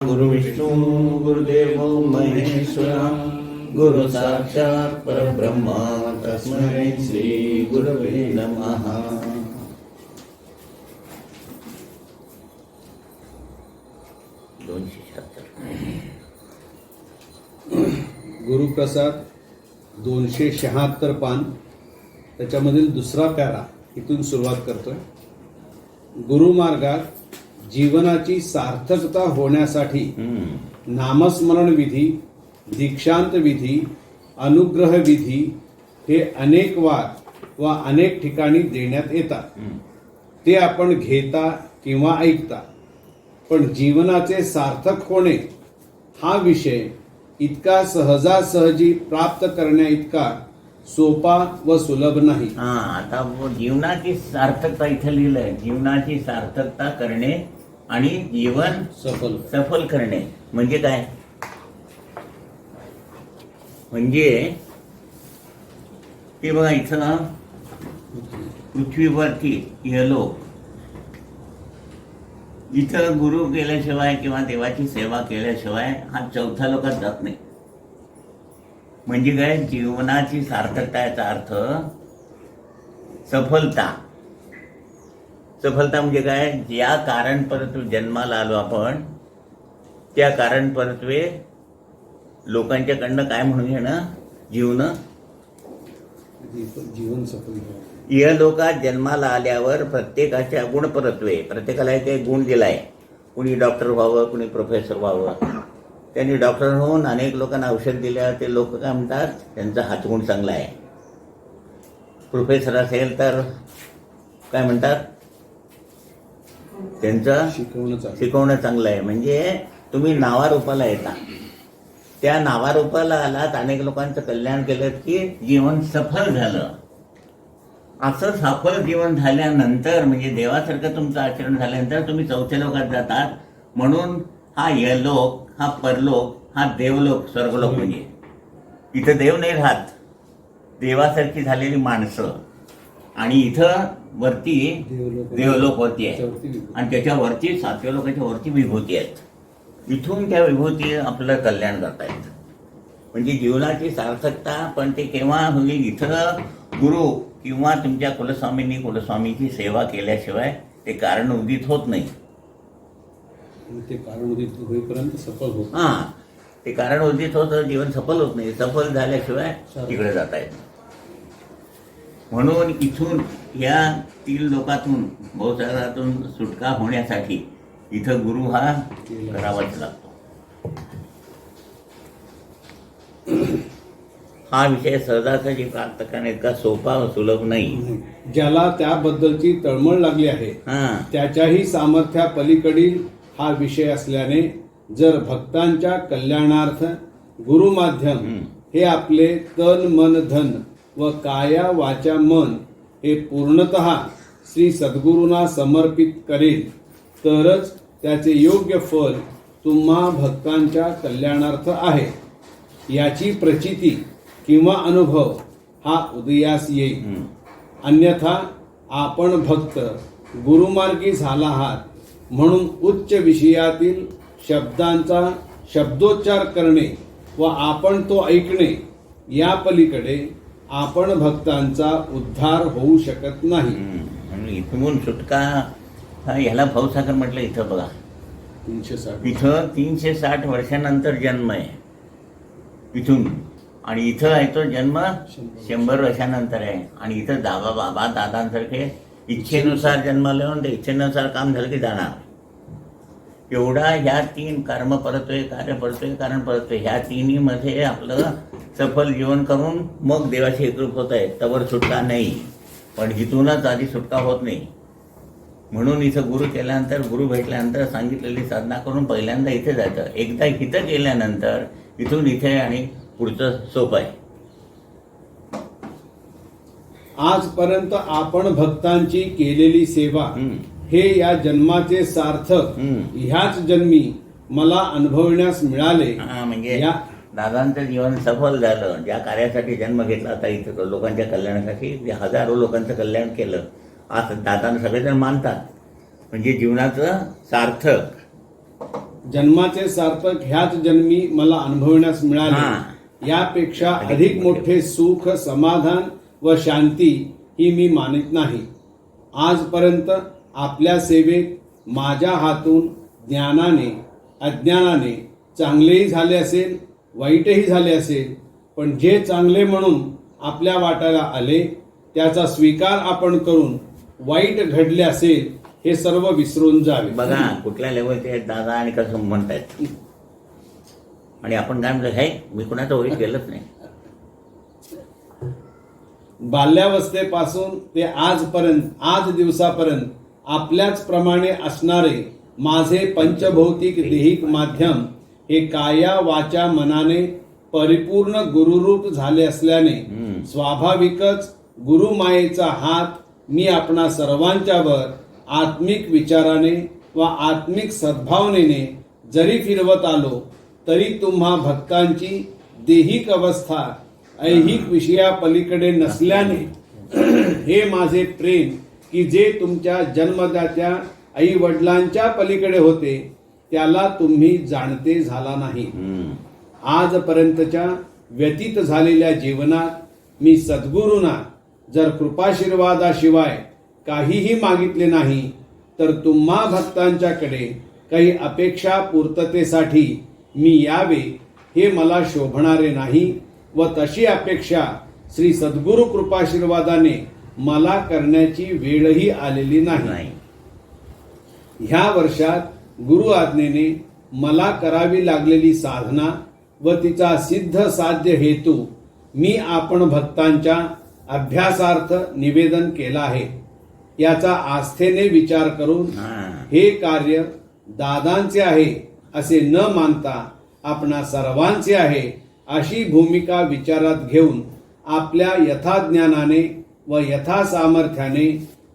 गुरु विष्णु गुरुदेव महेश्वरा गुरु साक्षात परब्रह्म तस्मै श्री गुरवे नमः. गुरुप्रसाद 276 पान, त्याच्यामधील दुसरा पॅरा इथून सुरुवात करतोय. गुरुमार्गात जीवनाची सार्थकता होण्यासाठी नामस्मरण विधी, दीक्षांत विधी, अनुग्रह विधी हे अनेक वार व अनेक ठिकाणी देण्यात येतात. ते आपण घेता किंवा ऐकता, पण जीवनाचे सार्थक होणे हा विषय इतका सहजासहजी प्राप्त करण्या इतका सोपा व सुलभ नाही. आता जीवनाची सार्थकता इथे लिहिलंय. जीवनाची सार्थकता करणे आणि जीवन सफल करणे म्हणजे काय? म्हणजे ते बघा, इथं पृथ्वीवरती यलोक, इथं गुरु केल्याशिवाय किंवा देवाची सेवा केल्याशिवाय हा चौथ्या लोकात जात नाही. म्हणजे काय? जीवनाची सार्थकता याचा अर्थ सफलता. सफलता म्हणजे काय? ज्या कारण परत्वे जन्माला आलो आपण, त्या कारण परत्वे लोकांच्याकडनं काय म्हणून घेणं? जीवन सफल. या लोकात जन्माला आल्यावर प्रत्येकाच्या गुणपरत्वे, प्रत्येकाला एक एक गुण दिलाय. कुणी डॉक्टर व्हावं, कुणी प्रोफेसर व्हावं. त्यांनी डॉक्टर होऊन अनेक लोकांना औषध दिल्यावर ते लोक काय म्हणतात? त्यांचा हातगुण चांगला आहे. प्रोफेसर असेल तर काय म्हणतात? त्यांचं शिकवणं चांगलं आहे. म्हणजे तुम्ही नावारूपाला येता, त्या नावारूपाला आलात, अनेक लोकांचं कल्याण केलं की जीवन सफल झालं. असं सफल जीवन झाल्यानंतर, म्हणजे देवासारखं तुमचं आचरण झाल्यानंतर तुम्ही चौथ्या लोकात जातात. म्हणून हा यलोक, हा परलोक, हा देवलोक, स्वर्गलोक. म्हणजे इथं देव नाही राहत, देवासारखी झालेली माणसं. आणि इथं वरती देवलोक वरती आहे, आणि त्याच्यावरती सातव्या लोकांच्या वरती विभूती आहेत. इथून त्या विभूती आपलं कल्याण करतायत. म्हणजे जीवनाची सार्थकता. पण ते केव्हा होईल? इथं गुरु किंवा तुमच्या कुलस्वामींनी कुलस्वामीची सेवा केल्याशिवाय ते कारण उदित होत नाही. ते कारण उदित होईपर्यंत सफल होत. ते कारण उदित होतं, जीवन सफल होत नाही. सफल झाल्याशिवाय तिकडे जाता येत. म्हणून इथून या 3 लोकातून, बहुसागरातून सुटका होण्यासाठी इथं गुरु हा करावाच लागतो. हा विषय सहजासहजी प्राप्त करणे इतका सोपा व सुलभ नाही. ज्याला त्याबद्दलची तळमळ लागली आहे त्याच्याही सामर्थ्या पलीकडील हा विषय असल्याने, जर भक्तांच्या कल्याणार्थ गुरुमाध्यम हे आपले तन मन धन व काया वाचा मन हे पूर्णतः श्री सद्गुरूंना समर्पित करेल, तरच त्याचे योग्य फल तुम्हा भक्तांच्या कल्याणार्थ आहे याची प्रचिती किंवा अनुभव हा उदयास येईल. अन्यथा आपण भक्त गुरुमार्गी झाला आहात म्हणून उच्च विषयातील शब्दांचा शब्दोच्चार करणे व आपण तो ऐकणे या पलीकडे आपण भक्तांचा उद्धार होऊ शकत नाही. इथून सुटका ह्याला भवसागर म्हटलं. इथं बघा, 360 इथं 360 वर्षानंतर जन्म आहे इथून. आणि इथं आहे तो जन्म 100 वर्षानंतर आहे. आणि इथं बाबा दादांसारखे इच्छेनुसार जन्माला येऊन ते इच्छेनुसार काम झालं की जाणार. एवढा ह्या 3 कर्म परतोय, कार्य परतोय, कारण परतोय, ह्या तिन्ही मध्ये आपलं सफल जीवन करून मग देवाशी एकरूप होत आहे. तवर सुटका नाही. पण इथूनच आधी सुटका होत नाही. म्हणून इथं गुरु केल्यानंतर, गुरु भेटल्यानंतर सांगितलेली साधना करून पहिल्यांदा इथे जायचं. एकदा इथं गेल्यानंतर इथून इथे आणि पुढचं सोपं आहे. आजपर्यंत आपण भक्तांची केलेली सेवा हे या जन्माचे सार्थक ह्याच जन्मी मला अनुभवण्यास मिळाले. म्हणजे या दादांचं जीवन सफल झालं. ज्या कार्यासाठी जन्म घेतला होता इथं लोकांच्या कल्याणासाठी, हजारो लोकांचं कल्याण केलं. आज दादांना सगळेजण मानतात. म्हणजे जीवनाचं सार्थक जन्माचे सार्थक ह्याच जन्मी मला अनुभवण्यास हा. मिळाले, यापेक्षा अधिक मोठे सुख, समाधान व शांती ही मी मानित नाही. आजपर्यंत आपल्या सेवेत माझ्या हातून ज्ञानाने अज्ञानाने चांगलेही झाले असेल, वाईटही झाले असेल, पण जे चांगले म्हणून आपल्या वाट्याला आले त्याचा स्वीकार आपण करून वाईट घडले असेल हे सर्व विसरून जावे. बघा कुठल्या लेवलचे आहेत दादा आणि कसं म्हणतायत. आणि आपण काय म्हणतो, हे मी कुणाचं वाईट केलंच नाही. बाल्यावस्थेपासून ते आज दिवसापर्यंत आपल्याच प्रमाणे असणारे माझे पंचभौतिक देहिक माध्यम हे काया वाचा मनाने परिपूर्ण गुरुरूप झाले असल्याने स्वाभाविकच गुरुमायेचा हात मी आपणा सर्वांच्यावर आत्मिक विचाराने व आत्मिक सद्भावनेने जरी फिरवत आलो तरी तुम्हा भक्तांची देहिक अवस्था ऐहिक विषयापलीकडे नसल्याने हे माझे प्रेम की जे तुमच्या जन्मदात्या आई वडिलांच्या पलीकडे होते त्याला तुम्ही जाणते झाला नाही. आजपर्यंतच्या व्यतीत झालेल्या जीवनात मी सद्गुरूंना जर कृपाशीर्वादाशिवाय काहीही मागितले नाही तर तुम्हा भक्तांच्याकडे काही अपेक्षा पूर्ततेसाठी मी यावे हे मला शोभणारे नाही व तशी अपेक्षा श्री सद्गुरु कृपाशीर्वादाने मला करण्याची वेळही आलेली नाही. ह्या वर्षात गुरु आज्ञेने मला करावी लागलेली साधना व तिचा सिद्ध साध्य हेतू मी आपण भक्तांच्या अभ्यासार्थ निवेदन केला आहे. याचा आस्थेने विचार करून हे कार्य दादांचे आहे असे न मानता आपणा सर्वांचे आहे अशी भूमिका विचारात घेऊन आपल्या यथाज्ञानाने व यथासामर्थ्याने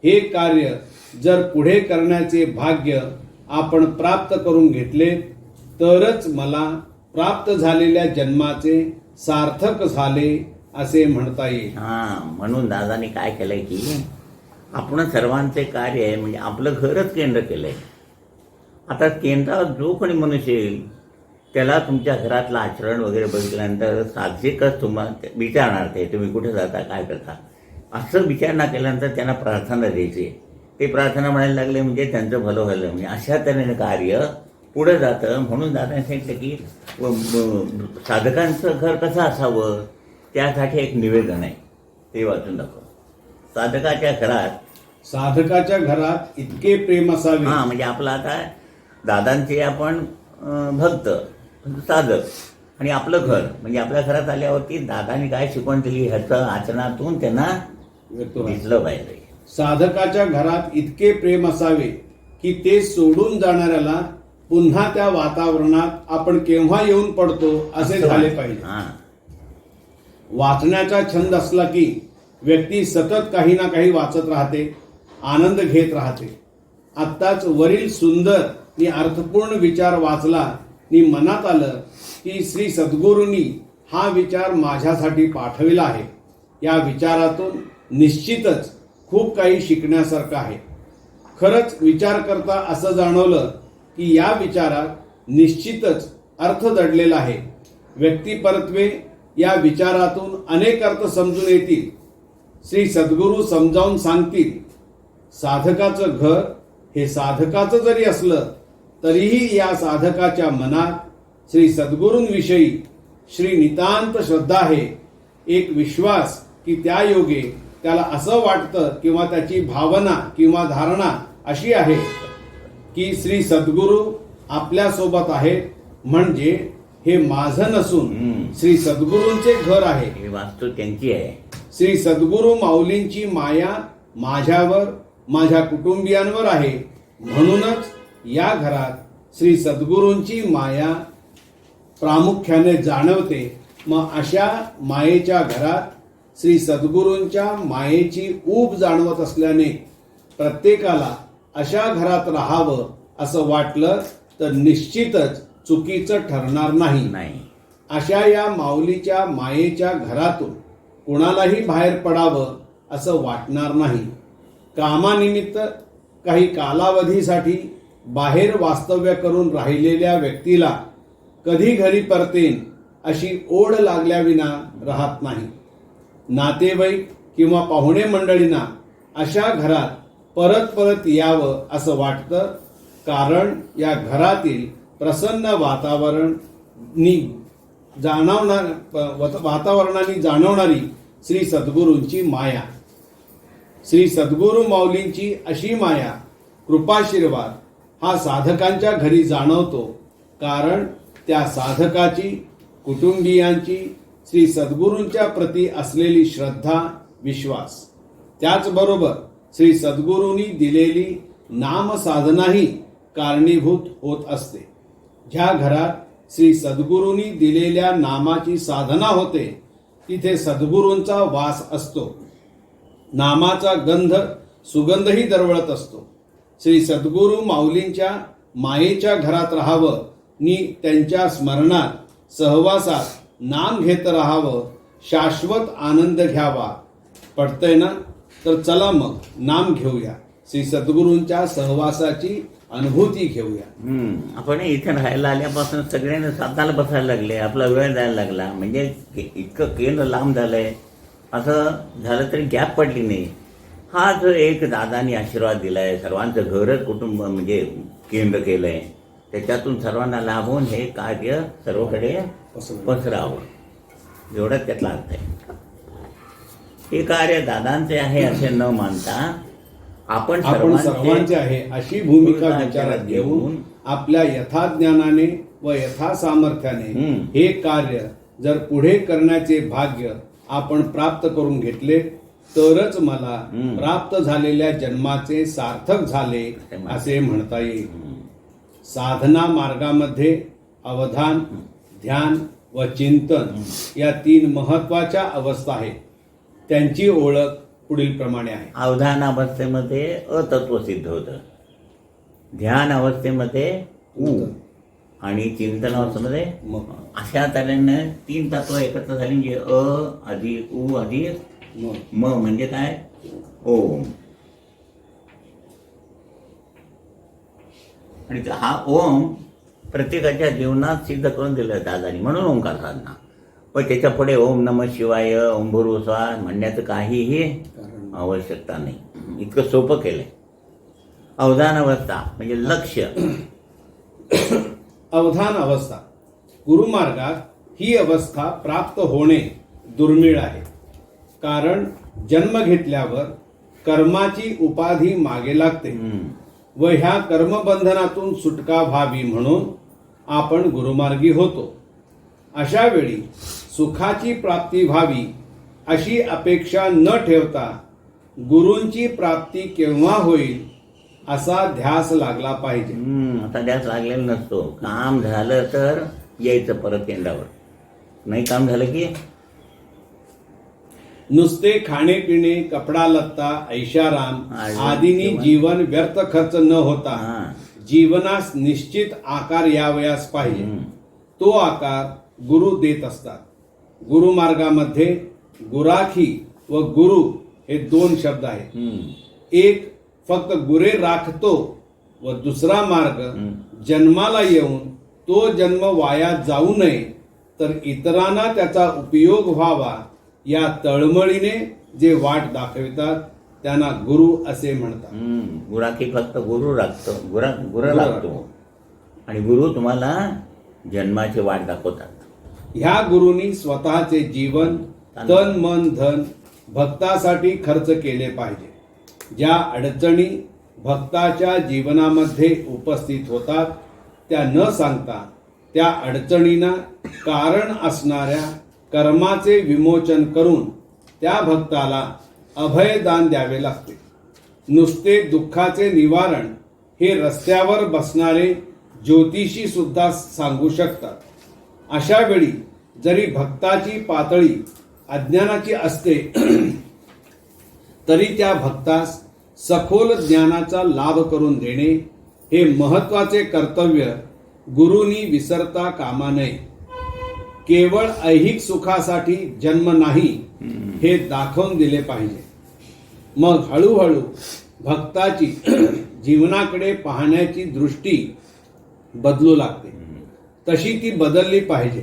हे कार्य जर पुढे करण्याचे भाग्य आपण प्राप्त करून घेतले तरच मला प्राप्त झालेल्या जन्माचे सार्थक झाले असे म्हणता येईल. म्हणून दादानी काय केलंय की आपण सर्वांचे कार्य आहे म्हणजे आपलं घरच केंद्र केलंय. आता केंद्रावर जो कोणी मनुष्य येईल त्याला तुमच्या घरातलं आचरण वगैरे बघितल्यानंतर साहजिकच तुम्हाला विचारणार ते तुम्ही कुठे जाता काय करता असं विचारणा केल्यानंतर त्यांना प्रार्थना द्यायची. ते प्रार्थना म्हणायला लागले म्हणजे त्यांचं भलं व्हायला म्हणजे अशा तऱ्हेने कार्य पुढे जातं. म्हणून दादाने सांगितलं की साधकांचं घर कसं असावं त्यासाठी एक निवेदन आहे ते वाचून दाखव. साधकाच्या घरात इतके प्रेम असावे. म्हणजे आपलं आता दादांचे आपण भक्त साधक आणि आपलं घर म्हणजे आपल्या घरात आल्यावरती दादाने काय शिकवण दिली ह्याचं आचरणातून त्यांना दिसलं पाहिजे. साधकाच्या घरात इतके प्रेम असावे की ते सोडून जाणाऱ्याला पुन्हा त्या वातावरणात आपण केव्हा येऊन पडतो असे झाले पाहिजे. वाचण्याचा छंद असला की व्यक्ती सतत काही ना काही वाचत राहते, आनंद घेत राहते. आत्ताच वरील सुंदर आणि अर्थपूर्ण विचार वाचला आणि मनात आलं की श्री सद्गुरूंनी हा विचार माझ्यासाठी पाठविला आहे. या विचारातून निश्चितच खूप काही शिकण्यासारखं आहे. खरंच विचार करता असं जाणवलं की या विचारात निश्चितच अर्थ दडलेला आहे. व्यक्तिपरत्वे या विचारातून अनेक अर्थ समजून येतील. श्री सद्गुरू समजावून सांगतील. साधकाचं घर हे साधकाचं जरी असलं तरीही या साधकाच्या मनात श्री सद्गुरूंविषयी श्री नितांत श्रद्धा आहे. एक विश्वास की त्या योगे त्याला असं वाटतं किंवा त्याची भावना किंवा धारणा अशी आहे की श्री सद्गुरू आपल्या सोबत आहेत म्हणजे हे माझं नसून श्री सद्गुरूंचे घर आहे. ही वास्तू त्यांची आहे. श्री सद्गुरू माऊलींची माया माझ्यावर माझ्या कुटुंबियांवर आहे. म्हणूनच या घरात श्री सद्गुरूंची माया प्रामुख्याने जाणवते. मग अशा मायेच्या घरात श्री सद्गुरूंच्या मायेची ऊब जाणवत असल्याने प्रत्येकाला अशा घरात राहावं असं वाटलं तर निश्चितच चुकीचं ठरणार नाही. अशा या माऊलीच्या मायेच्या घरातून कुणालाही बाहेर पडावं असं वाटणार नाही. कामानिमित्त काही कालावधीसाठी बाहेर वास्तव्य करून राहिलेल्या व्यक्तीला कधी घरी परतेन अशी ओढ लागल्याविना राहत नाही. नातेवाईक किंवा पाहुणे मंडळींना अशा घरात परत परत यावं असं वाटतं, कारण या घरातील प्रसन्न वातावरणाने जाणवणारी श्री सद्गुरूंची माया, श्री सद्गुरू माऊलींची अशी माया, कृपाशीर्वाद हा साधकांच्या घरी जाणवतो. कारण त्या साधकाची, कुटुंबियांची श्री सद्गुरूंच्या प्रती असलेली श्रद्धा, विश्वास, त्याचबरोबर श्री सद्गुरूंनी दिलेली नामसाधनाही कारणीभूत होत असते. ज्या घरात श्री सद्गुरूंनी दिलेल्या नामाची साधना होते तिथे सद्गुरूंचा वास असतो. नामाचा सुगंधही दरवळत असतो. श्री सद्गुरू माऊलींच्या मायेच्या घरात राहावं नि त्यांच्या स्मरणात, सहवासात नाम घेत राहावं, शाश्वत आनंद घ्यावा. पटतंय ना? तर चला मग नाम घेऊया, श्री सद्गुरूंच्या सहवासाची अनुभूती घेऊया. आपण इथे राहायला आल्यापासून सगळ्यांना साताला बसायला लागले, आपला वेळ द्यायला लागला. म्हणजे इतकं केंद्र लांब झालंय, असं झालं तरी गॅप पडली नाही. हा जो एक दादानी आशीर्वाद दिलाय, सर्वांचं घरच कुटुंब म्हणजे केंद्र केलंय, त्याच्यातून सर्वांना लाभ होऊन हे कार्य सर्वकडे पसरावं, एवढंच त्यातला अर्थ आहे. हे कार्य दादांचे आहे असे न मानता आपण सर्वांचे आहे अशी भूमिका विचारात घेऊन आपल्या यथाज्ञानाने व यथासामर्थ्याने हे कार्य जर पुढे करण्याचे भाग्य आपण प्राप्त करून घेतले तरच मला प्राप्त झालेल्या जन्माचे सार्थक झाले असे म्हणता येईल. साधना मार्गामध्ये अवधान, ध्यान व चिंतन या 3 महत्वाच्या अवस्था आहेत. त्यांची ओळख पुढील प्रमाणे आहे. अवधान अवस्थेमध्ये अतत्व सिद्ध होतं, ध्यान अवस्थेमध्ये उ, आणि चिंतन अवस्थेमध्ये म. अशा तऱ्हेने 3 तत्व एकत्र झाली म्हणजे अ अधिक उ अधिक म म्हणजे काय? ओम. आणि हा ओम प्रत्येकाच्या जीवनात सिद्ध करून दिलं दादानी, म्हणून ओंकार साधना. पण त्याच्या पुढे ओम नमः शिवाय, ओम भूर्भुवः म्हणण्याचं काहीही आवश्यकता नाही, इतकं सोपं केलंय. अवधान अवस्था म्हणजे लक्ष. अवधान अवस्था गुरुमार्गात ही अवस्था प्राप्त होणे दुर्मिळ आहे. कारण जन्म घेतल्यावर कर्माची उपाधी मागे लागते व ह्या कर्मबंधनातून सुटका व्हावी म्हणून आपण गुरुमार्गी होतो. अशा वेळी सुखाची प्राप्ती व्हावी अशी अपेक्षा न ठेवता गुरूंची प्राप्ती केव्हा होईल असा ध्यास लागला पाहिजे. असा ध्यास लागलेला नसतो. काम झालं तर यायचं परत केंद्रावर, नाही काम झालं की नुसते खाणे पिणे, कपडा लत्ता, ऐशाराम आदींनी जीवन व्यर्थ खर्च न होता जीवनास निश्चित आकार यावयास पाहिजे. तो आकार गुरु देत असतात. गुरुमार्गामध्ये गुराखी व गुरु हे 2 शब्द आहेत. एक फक्त गुरे राखतो व दुसरा मार्ग जन्माला येऊन तो जन्म वाया जाऊ नये तर इतरांना त्याचा उपयोग व्हावा या तळमळीने जे वाट दाखवितात त्यांना गुरु असे म्हणतात. गुराखी फक्त गुरु राखतो, गुरु लागतो आणि गुरु तुम्हाला जन्माची वाट दाखवतात. ह्या गुरुनी स्वतःचे जीवन, तन मन धन भक्तासाठी खर्च केले पाहिजे. ज्या अडचणी भक्ताच्या जीवनामध्ये उपस्थित होतात त्या न सांगता त्या अडचणींना कारण असणाऱ्या कर्माचे विमोचन करून त्या भक्ताला अभयदान द्यावे लागते. नुसते दुःखाचे निवारण हे रस्त्यावर बसणारे ज्योतिषी सुद्धा सांगू शकतात. अशा वेळी जरी भक्ताची पातळी अज्ञानाची असते तरी त्या भक्तास सखोल ज्ञानाचा लाभ करून देणे हे महत्वाचे कर्तव्य गुरूंनी विसरता कामा नये. केवळ ऐहिक सुखासाठी जन्म नाही हे दाखवून दिले पाहिजे. मग हळूहळू भक्ताची जीवनाकडे पाहण्याची दृष्टी बदलू लागते. तशी ती बदलली पाहिजे,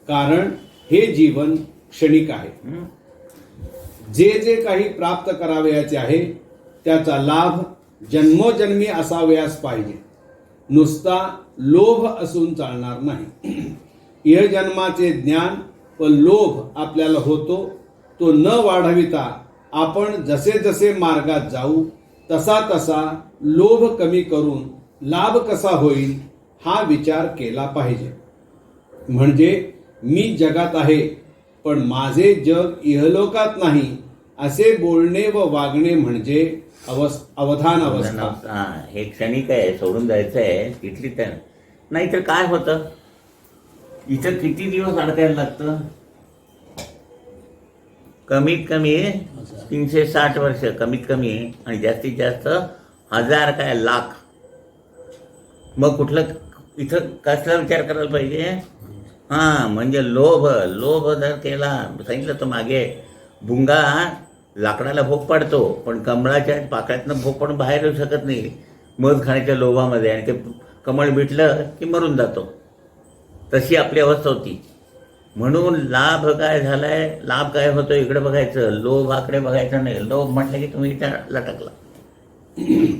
कारण हे जीवन क्षणिक आहे. जे जे काही प्राप्त करावयाचे आहे त्याचा लाभ जन्मोजन्मी असावयास पाहिजे. नुसता लोभ असून चालणार नाही. इहजन्माचे ज्ञान व लोभ आपल्याला होतो, तो न वाढविता आपण जसे जसे मार्गात जाऊ तसा तसा लोभ कमी करून लाभ कसा होईल हा विचार केला पाहिजे. म्हणजे मी जगात आहे पण माझे जग इहलोकात नाही असे बोलणे व वागणे म्हणजे अवधान अवस्था. हे क्षणिक आहे, सोडून जायचं आहे तिथली तर. नाहीतर काय होतं, इथं किती दिवस अडकायला लागतं? कमीत कमी 360 वर्ष कमीत कमी, आणि जास्तीत जास्त 1000 काय लाख. मग कुठलं इथं कसला विचार करायला पाहिजे? म्हणजे लोभ जर केला, सांगितलं तर मागे, भुंगा लाकडाला भोग पाडतो पण कमळाच्या पाकळ्यातनं भोग पडून बाहेर येऊ शकत नाही मध खाण्याच्या लोभामध्ये, आणि ते कमळ मिटलं की मरून जातो. तशी आपली अवस्था होती. म्हणून लाभ काय झालाय, लाभ काय होतो इकडे बघायचं, लोभाकडे बघायचं नाही. लोभ म्हटलं की तुम्ही इथे लटकला,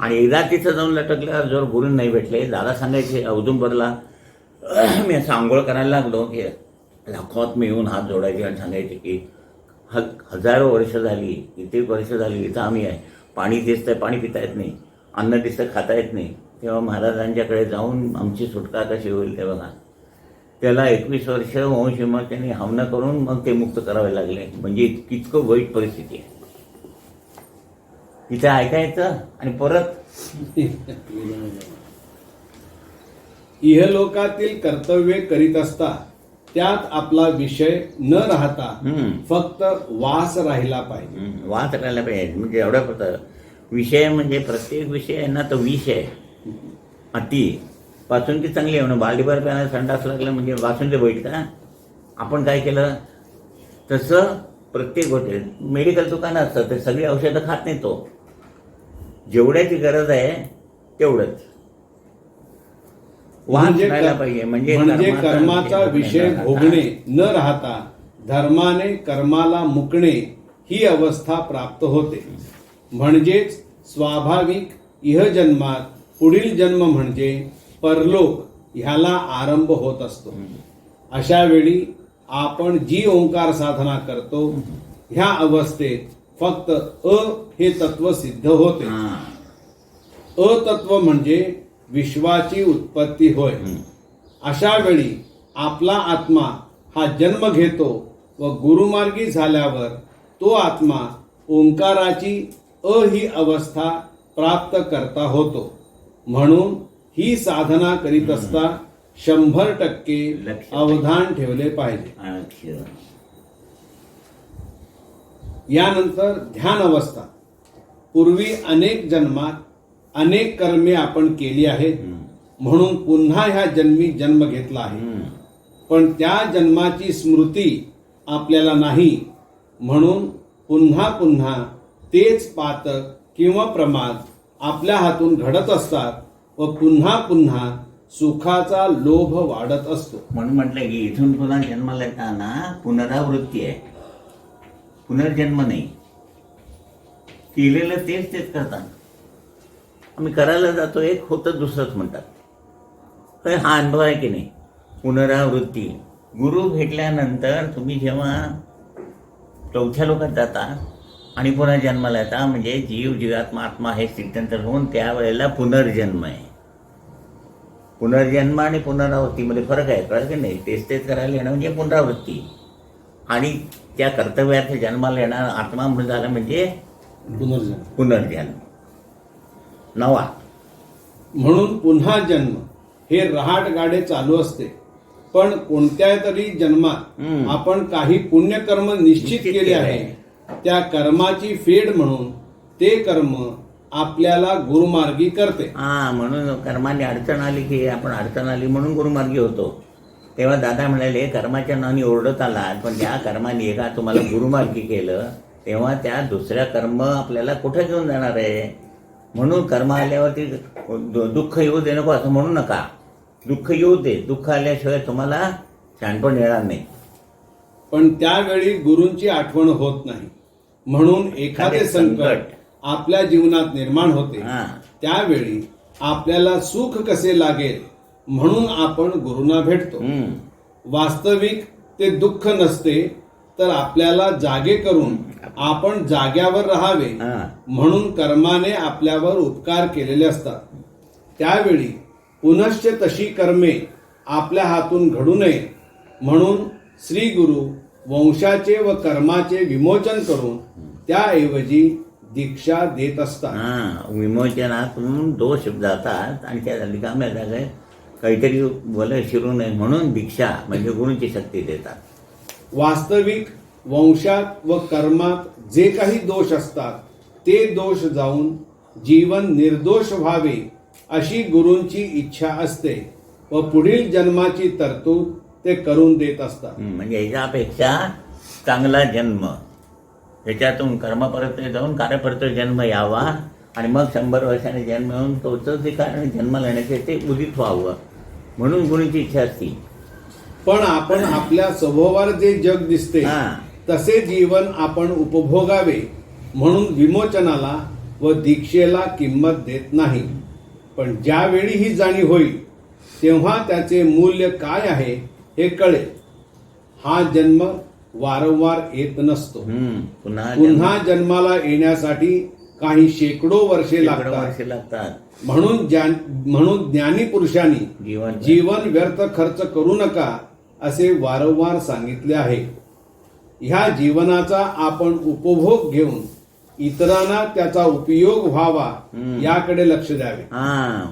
आणि एकदा तिथं जाऊन लटकल्यावर जर गुरु नाही भेटले, दादा सांगायचे औदुंबरला मी असं आंघोळ करायला लागलो की लाखोत मी येऊन हात जोडायचे आणि सांगायचे की हजारो वर्ष झाली, किती वर्ष झाली इथं आम्ही आहे, पाणी दिसतंय पाणी पिता येत नाही, अन्न दिसतं खाता येत नाही. तेव्हा महाराजांच्याकडे जाऊन आमची सुटका कशी होईल ते बघा. त्याला 21 वर्ष वंशविमा त्यांनी हवनं करून मग ते मुक्त करावे लागले. म्हणजे इतकं वाईट परिस्थिती आहे. तिथे ऐकायचं आणि परत इहलोकातील कर्तव्य करीत असता त्यात आपला विषय न राहता फक्त वास राहिला पाहिजे. वास राहिला पाहिजे. म्हणजे एवढं होतं विषय, म्हणजे प्रत्येक विषय आहे ना तो विष आहे. अति बासुंदी चांगली आहे म्हणून बालडीभर प्यायला संडास लागलं म्हणजे बासुंदी बैठ का? आपण काय केलं तसं प्रत्येक गोष्टी. मेडिकल दुकानं असतं ते सगळी औषधं खात नाही तो, जेवढ्याची गरज आहे तेवढंच वाचायला पाहिजे. म्हणजे कर्माचा विषय भोगणे न राहता धर्माने कर्माला मुकणे ही अवस्था प्राप्त होते. म्हणजेच स्वाभाविक इहजन्मात पुढील जन्म म्हणजे परलोक ह्याला आरंभ होत असतो. अशा वेळी आपण जी ओंकार साधना करतो ह्या अवस्थेत फक्त हे तत्व सिद्ध होते. तत्व म्हणजे विश्वाची उत्पत्ती होय. अशा वेळी आपला आत्मा हा जन्म घेतो व गुरुमार्गी झाल्यावर तो आत्मा ओंकाराची ही अवस्था प्राप्त करता होतो. म्हणून ही साधना करीत असता 100% अवधान ठेवले पाहिजे. यानंतर ध्यान अवस्था. पूर्वी अनेक जन्मात अनेक कर्मे आपण केली आहेत म्हणून पुन्हा ह्या जन्मी जन्म घेतला आहे. पण त्या जन्माची स्मृती आपल्याला नाही म्हणून पुन्हा पुन्हा तेच पातक किंवा प्रमाद आपल्या हातून घडत असतात व पुन्हा पुन्हा सुखाचा लोभ वाढत असतो. म्हणून म्हटलं की इथून पुन्हा जन्माला येताना पुनरावृत्ती आहे, पुनर्जन्म नाही. केलेलं तेच करतात. आम्ही करायला जातो एक होतं दुसरंच म्हणतात. तर हा अनुभव आहे की नाही. पुनरावृत्ती. गुरु भेटल्यानंतर तुम्ही जेव्हा चौथ्या लोकात जाता आणि पुन्हा जन्माला येता म्हणजे जीव जीवात्मा आत्मा हे स्थित्यंतर होऊन त्यावेळेला पुनर्जन्म आहे. पुनर्जन्म आणि पुनरावृत्तीमध्ये फरक आहे, कळलं की नाही. तेच करायला येणं म्हणजे पुनरावृत्ती, आणि त्या कर्तव्यार्थ जन्माला येणार आत्मा म्हणून झालं म्हणजे पुनर्जन्म नवा. म्हणून पुन्हा जन्म हे रहाट गाडे चालू असते. पण कोणत्या तरी जन्मात आपण काही पुण्यकर्म निश्चित केले आहे, त्या कर्माची फेड म्हणून ते कर्म आपल्याला गुरुमार्गी करते. म्हणून कर्माने अडचण आली की आपण अडचण आली म्हणून गुरुमार्गी होतो. तेव्हा दादा म्हणाले कर्माच्या नावाने ओरडत आलात, पण त्या कर्माने एका तुम्हाला गुरुमार्गी केलं तेव्हा त्या दुसऱ्या कर्म आपल्याला कुठे घेऊन जाणार आहे. म्हणून कर्म आल्यावरती दुःख येऊ दे नको असं म्हणू नका. दुःख येऊ दे. दुःख आल्याशिवाय तुम्हाला शहाणपण येणार नाही. पण त्यावेळी गुरूंची आठवण होत नाही. म्हणून एखादे संकट आपल्या जीवनात निर्माण होते. हा. त्यावेळी आपल्याला सुख कसे लागेल म्हणून आपण गुरूंना भेटतो. वास्तविक ते दुःख नसते, तर आपल्याला जागे करून आपण जाग्यावर राहावे म्हणून कर्माने आपल्यावर उपकार केलेले असतात. त्यावेळी पुनश्च तशी कर्मे आपल्या हातून घडू नये म्हणून श्री गुरु वंशाचे व कर्माचे विमोचन करून त्याऐवजी दीक्षा देत असतात. विमोचनातून दोष जातात आणि त्या रिकाम्या जागा काहीतरी बोल शिरू नये म्हणून दीक्षा म्हणजे गुरूंची शक्ती देतात. वास्तविक वंशात व कर्मात जे काही दोष असतात ते दोष जाऊन जीवन निर्दोष व्हावे अशी गुरूंची इच्छा असते व पुढील जन्माची तरतूद ते करून देत असतात. म्हणजे याच्यापेक्षा चांगला जन्म, याच्यातून कर्मपरत जाऊन कार्यपरत जन्म यावा आणि मग 100 वर्षाने जन्म येऊन तोच ते कारण जन्म लेण्याचे ते उदित व्हावं म्हणून गुरूंची इच्छा असते. पण आपण आपल्या स्वभावावर जे जग दिसते तसे जीवन आपण उपभोगावे म्हणून विमोचनाला व दीक्षेला किंमत देत नाही. पण ज्यावेळी ही जाणीव होईल तेव्हा त्याचे मूल्य काय आहे हे कळेल. हा जन्म वारंवार येत नसतो. पुन्हा जन्माला येण्यासाठी काही शेकडो वर्षे लागतात. म्हणून ज्ञानी पुरुषांनी जीवन व्यर्थ खर्च करू नका असे वारंवार सांगितले आहे. ह्या जीवनाचा आपण उपभोग घेऊन इतरांना त्याचा उपयोग व्हावा याकडे लक्ष द्यावे.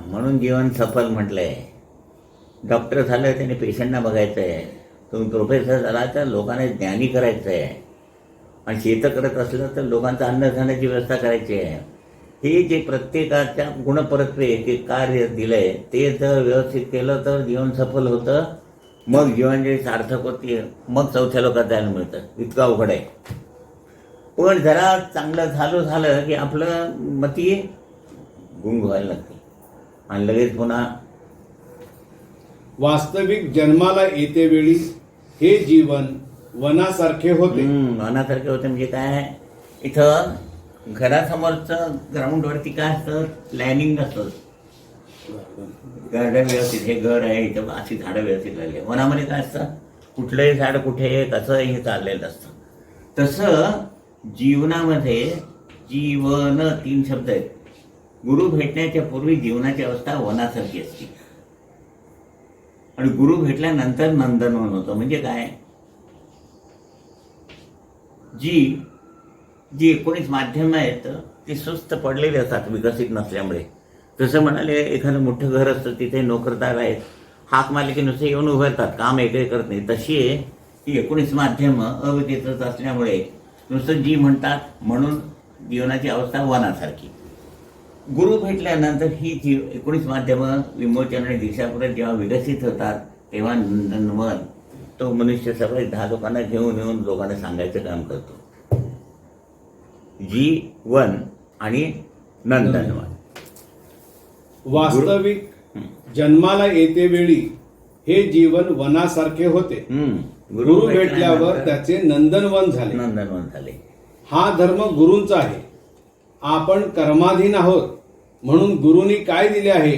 म्हणून जीवन सफल म्हटलंय. डॉक्टर झालं त्याने पेशंटना बघायचंय. तुम्ही प्रोफेसर झाला तर लोकांना ज्ञानी करायचंय आणि शेत करत असलं तर लोकांचं अन्न खाण्याची व्यवस्था करायची आहे. हे जे प्रत्येकाच्या गुणपरत्वे जे कार्य दिलंय ते जर व्यवस्थित केलं तर जीवन सफल होतं. मग जीवन जे सार्थक होते मग चौथ्या लोकात जायला मिळतं. इतकं अवघड आहे. पण जरा चांगलं झालं की आपलं मती गुंग व्हायला लागते आणि लगेच पुन्हा वास्तविक जन्माला येते वेळी हे जीवन वनासारखे होते. वनासारखे होते म्हणजे काय, इथं घरासमोरचं ग्राउंडवरती काय असतं, प्लॅनिंग नसतं. गार्डन व्यवस्थित, हे घर आहे इथं अशी झाडं व्यवस्थित लागली. वनामध्ये काय असतं, कुठलंही झाड कुठे कसं हे चाललेलं असतं. तसं जीवनामध्ये जीवन 3 शब्द आहेत. गुरु भेटण्याच्या पूर्वी जीवनाची अवस्था वनासारखी असते आणि गुरु भेटल्यानंतर नंदनवन होतं. म्हणजे काय, जी 19 माध्यमं आहेत ती सुस्त पडलेली असतात विकसित नसल्यामुळे. जसं म्हणाले एखादं मोठं घर असतं तिथे नोकरदार आहेत, हाक मारले की नुसते येऊन उभारतात, काम एकही करत नाही. तशी ती 19 माध्यमं अविकसित असल्यामुळे नुसतं जी म्हणतात म्हणून जीवनाची अवस्था वनासारखी. गुरु भेटल्यानंतर ही 19 माध्यमं विमोचन आणि दीक्षापूर्वक जेव्हा विकसित होतात तेव्हा नंदनवन तो मनुष्य सगळे 10 लोकांना घेऊन येऊन लोकांना सांगायचं काम करतो. जीवन आणि नंदनवन. वास्तविक जन्माला येते वेळी हे जीवन वनासारखे होते. गुरु भेटल्यावर त्याचे नंदनवन झाले. हा धर्म गुरूंचा आहे. आपण कर्माधीन आहोत म्हणून गुरूंनी काय दिले आहे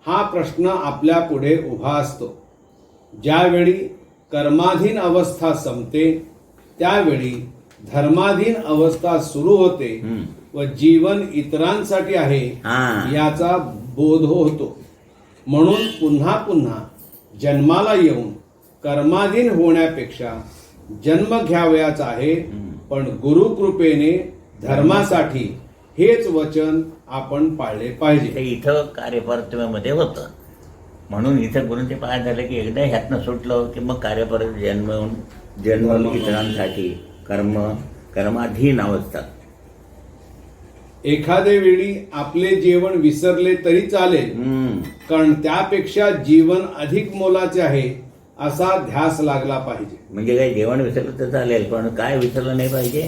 हा प्रश्न आपल्या पुढे उभा असतो. ज्यावेळी कर्माधीन अवस्था संपते त्यावेळी धर्माधीन अवस्था सुरू होते व जीवन इतरांसाठी आहे याचा बोध होतो. म्हणून पुन्हा पुन्हा जन्माला येऊन कर्माधीन होण्यापेक्षा जन्म घ्यावयाचा आहे. पण गुरु कृपेने धर्मासाठी हेच वचन आपण पाळले पाहिजे. इथं कार्यपरत्वेमध्ये होतं म्हणून इथं गुरूंचे पाय झाले की एकदा ह्यातनं सुटलं की मग कार्यपरत जन्म इतरांसाठी कर्माधीन अवस्था. एखाद्या वेळी आपले जीवन विसरले तरी चालेल, कारण त्यापेक्षा जीवन अधिक मोलाचे आहे असा ध्यास लागला पाहिजे. म्हणजे काही जेवण विसरलं तर चालेल पण काय विसरलं नाही पाहिजे,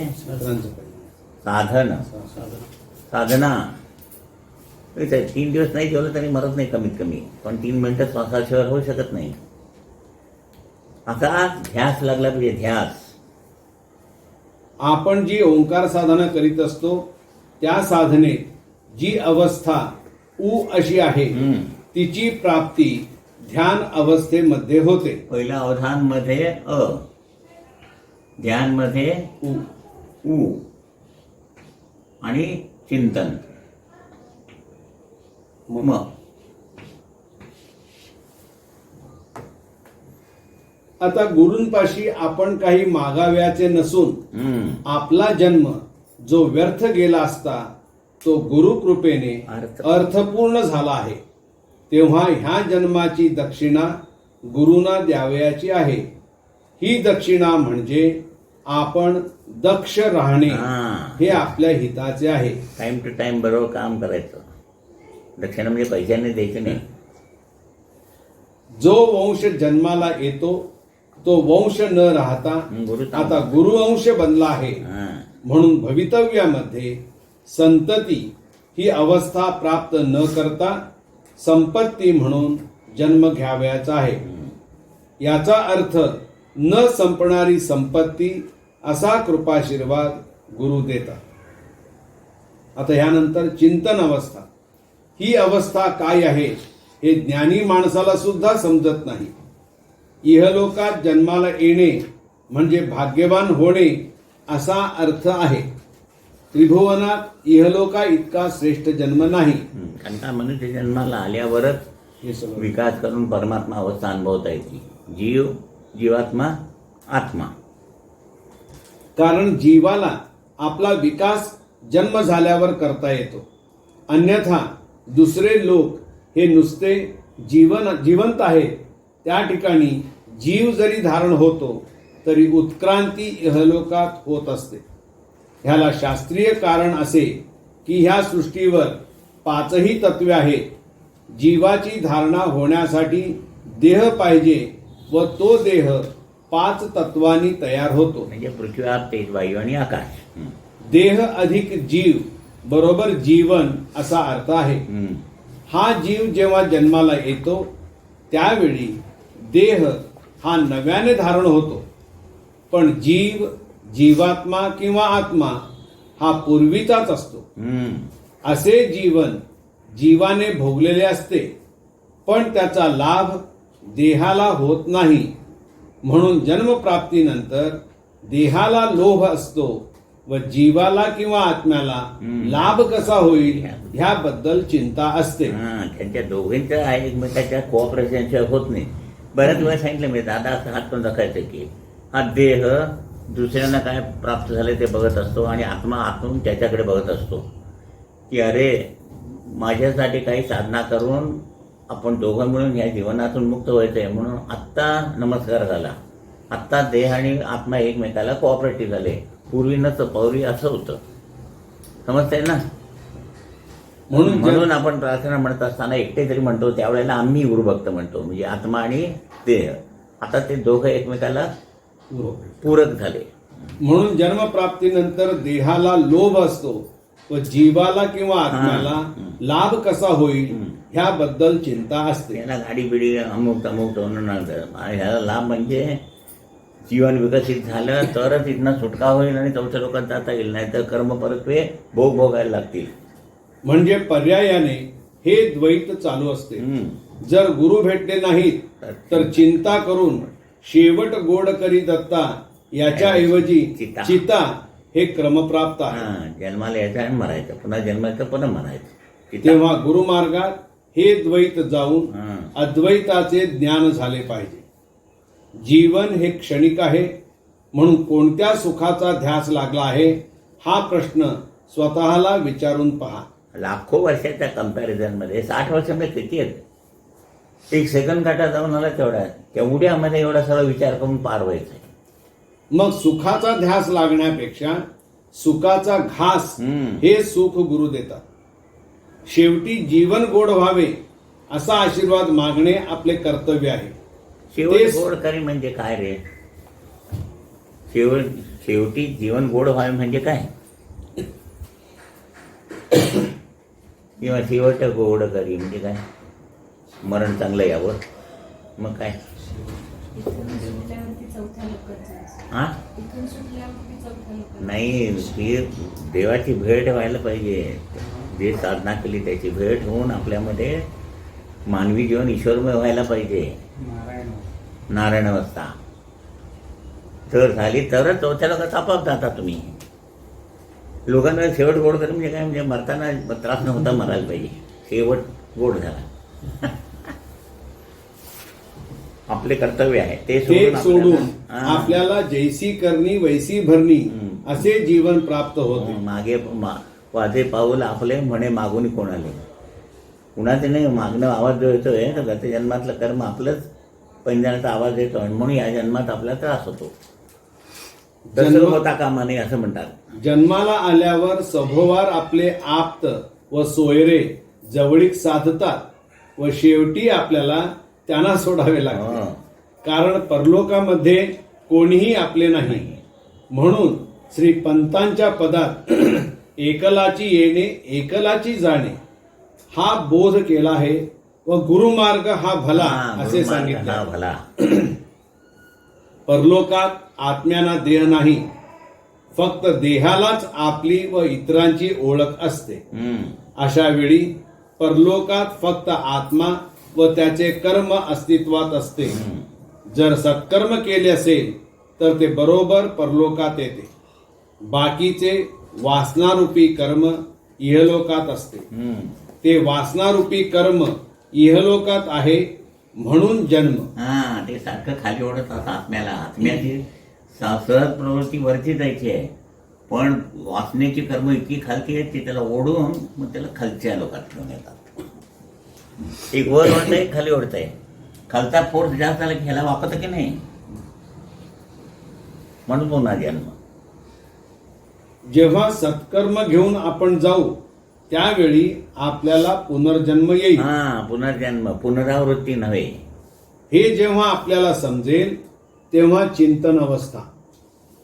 साधना. 3 दिवस नाही जेवलं तरी मरत नाही कमीत कमी, पण 3 मिनिटं श्वासाशिवाय होऊ शकत नाही. असा ध्यास लागला पाहिजे, ध्यास. आपण जी ओंकार साधना करीत असतो त्या साधनेत जी अवस्था उ अशी आहे तिची प्राप्ती ध्यान अवस्थेमध्ये होते. पहिल्या अवधानमध्ये अ, ध्यानमध्ये उ उ आणि चिंतन म. आता गुरूंपाशी आपण काही मागाव्याचे नसून आपला जन्म जो व्यर्थ गेला असता तो गुरुकृपेने अर्थपूर्ण झाला आहे. तेव्हा ह्या जन्माची दक्षिणा गुरुंना द्यावयाची आहे. ही दक्षिणा म्हणजे आपण दक्ष राहणे हे आपल्या हिताचे आहे. टाइम टू टाइम बरोबर काम करायचं. दक्षिणा म्हणजे पैशाने द्यायचे नाही. जो वंश जन्माला येतो तो वंश न राहता आता गुरुवंश बनला आहे. म्हणून भवितव्यामध्ये संतती ही अवस्था प्राप्त न करता संपत्ती म्हणून जन्म घ्यावयाचा आहे. याचा अर्थ न संपणारी संपत्ती असा कृपाशीर्वाद गुरु देतात. आता ह्यानंतर चिंतन अवस्था. ही अवस्था काय आहे हे ज्ञानी माणसाला सुद्धा समजत नाही. इहलोकात जन्माला येणे म्हणजे भाग्यवान होणे असा अर्थ आहे. त्रिभुवनात इहलोका इतका श्रेष्ठ जन्म नाही. कारण का मनुष्य जन्माला आल्यावरच हे सगळं विकास करून परमात्मा अवस्था अनुभवता येते. जीव, जीवात्मा, आत्मा. कारण जीवाला आपला विकास जन्म झाल्यावर करता येतो. अन्यथा दुसरे लोक हे नुसते जिवंत आहेत त्या ठिकाणी जीव जरी धारण होतो तरी उत्क्रांती इहलोकात होत असते. ह्याला शास्त्रीय कारण असे की ह्या सृष्टीवर 5ही तत्वे आहेत. जीवाची धारणा होण्यासाठी देह पाहिजे व तो देह 5 तत्वांनी तयार होतो. म्हणजे पृथ्वी, आप, तेज, वायू आणि आकाश. देह अधिक जीव बरोबर जीवन असा अर्थ आहे. हा जीव जेव्हा जन्माला येतो त्यावेळी देह हा नव्याने धारण होतो. पण जीव, जीवात्मा किंवा आत्मा हा पूर्वीचाच असतो. असे जीवन जीवाने भोगलेले असते पण त्याचा लाभ देहाला होत नाही. म्हणून जन्मप्राप्तीनंतर देहाला लोभ असतो व जीवाला किंवा आत्म्याला लाभ कसा होईल ह्याबद्दल चिंता असते. त्यांच्या दोघींच्या एकमेकाच्या कोऑपरेशनशिवाय होत नाही. बऱ्याच वेळा सांगितलं मी, दादा असं हात पण दाखवायचं की हा देह दुसऱ्यांना काय प्राप्त झाले ते बघत असतो आणि आत्मा आतून त्याच्याकडे बघत असतो की अरे माझ्यासाठी काही साधना करून आपण दोघं मिळून या जीवनातून मुक्त व्हायचं आहे. म्हणून आत्ता नमस्कार झाला. आत्ता देह आणि आत्मा एकमेकाला कोऑपरेटिव्ह झाले. पूर्वी नसतं, पूर्वी असं होतं. समजतंय ना? म्हणून आपण प्रार्थना म्हणत असताना एकटे जरी म्हणतो त्यावेळेला आम्ही गुरुभक्त म्हणतो, म्हणजे आत्मा आणि देह. आता ते दोघं एकमेकाला पूरक झाले. म्हणून जन्मप्राप्तीनंतर देहाला लोभ असतो व जीवाला किंवा आत्म्याला लाभ कसा होईल ह्याबद्दल चिंता असते. याला गाडी बिडी अमुक अमुक ह्याला लाभ म्हणजे जीवन विकसित झालं तरच इथनं सुटका होईल आणि चौथ्या लोकांत जाता येईल, नाही तर कर्म परत्वे भोग भोगायला लागतील. म्हणजे पर्यायाने हे द्वैत चालू असते. जर गुरु भेटले नाहीत तर चिंता करून शेवट गोड करी दत्ता याच्याऐवजी चिता हे क्रमप्राप्त आहे. जन्माला यायचं आणि मरायचं, पुन्हा जन्माचं पुन्हा मरायचं. तेव्हा गुरुमार्गात हे द्वैत जाऊन अद्वैताचे ज्ञान झाले पाहिजे. जीवन हे क्षणिक आहे म्हणून कोणत्या सुखाचा ध्यास लागला आहे हा प्रश्न स्वतःला विचारून पहा. लाखो वर्षाच्या कंपॅरिझन मध्ये 60 वर्षामध्ये किती आहेत? 1 सेकंद काटा जाऊन आला तेवढ्यामध्ये एवढा सगळा विचार करून पार व्हायचा. मग सुखाचा ध्यास लागण्यापेक्षा सुखाचा घास हे सुख गुरु देतात. शेवटी जीवन गोड व्हावे असा आशीर्वाद मागणे आपले कर्तव्य आहे. गोड करी म्हणजे काय रे? शेवटी जीवन गोड व्हावे म्हणजे काय? किंवा शेवट गोड करी म्हणजे काय, मरण चांगलं यावं, मग काय इथून सुटल्यावरती चौथ्या लोकांचं असतं. हा इथून सुटल्यावरती चौथ्या लोकांचं. नाही, ती देवाची भेट व्हायला पाहिजे. जे साधना केली त्याची भेट होऊन आपल्यामध्ये मानवी जीवन ईश्वरमय व्हायला पाहिजे. नारायण अवस्था जर झाली तरच चौथ्या लोकांचा आपाप जाता तुम्ही. लोकांना शेवट गोड कर म्हणजे काय, म्हणजे मरताना त्रास नव्हता मरायला पाहिजे, शेवट गोड झाला. आपले कर्तव्य आहे ते ते सोडून हा. आपल्याला जैसी करणी वैसी भरणी असे जीवन प्राप्त होते. मागे वाजे पाऊल आपले म्हणे मागून कोणाले. कुणाचे नाही मागणं आवाज जो येतोय तर गत जन्मातलं कर्म आपलंच पैंजणाचा आवाज येतो आणि म्हणून या जन्मात आपला त्रास होतो. तसं जन्म- होता कामा नये असं म्हणतात. जन्माला आल्यावर सभोवार आपले आप्त व सोयरे जवळीक साधतात व शेवटी आपल्याला त्यांना सोडावे लागते. हो. कारण परलोकामध्ये कोणीही आपले नाही. म्हणून श्री पंतांच्या पदात एकलाची येणे एकलाची जाणे हा बोध केला आहे व गुरुमार्ग हा भला हा, असे गुरुमार्ग सांगितले. हा भला. परलोकात आत्म्याना देह नाही, फक्त देहालाच आपली व इतरांची ओळख असते. अशा वेळी परलोकात फक्त आत्मा व त्याचे कर्म अस्तित्वात असते. जर सत्कर्म केले असेल तर ते बरोबर परलोकात येते. बाकीचे वासनारूपी कर्म इहलोकात असते. ते वासनारूपी कर्म इहलोकात आहे म्हणून जन्म. हा ते सारखं खाली ओढत असतं आत्म्याला. आत्म्याची सहज प्रवृत्ती वरची जायची आहे, पण वासनेची कर्म इतकी खालती आहेत की त्याला ओढून मग त्याला खालच्या लोकात घेऊन येतात. एक वर ओढतंय एक खाली ओढतंय. खालचा फोर्स जास्त झाला की ह्याला वापरतं की नाही, म्हणून पुन्हा जन्म. जेव्हा सत्कर्म घेऊन आपण जाऊ त्यावेळी आपल्याला पुनर्जन्म येईल. हा पुनर्जन्म, पुनरावृत्ती नव्हे. हे जेव्हा आपल्याला समजेल तेव्हा चिंतन अवस्था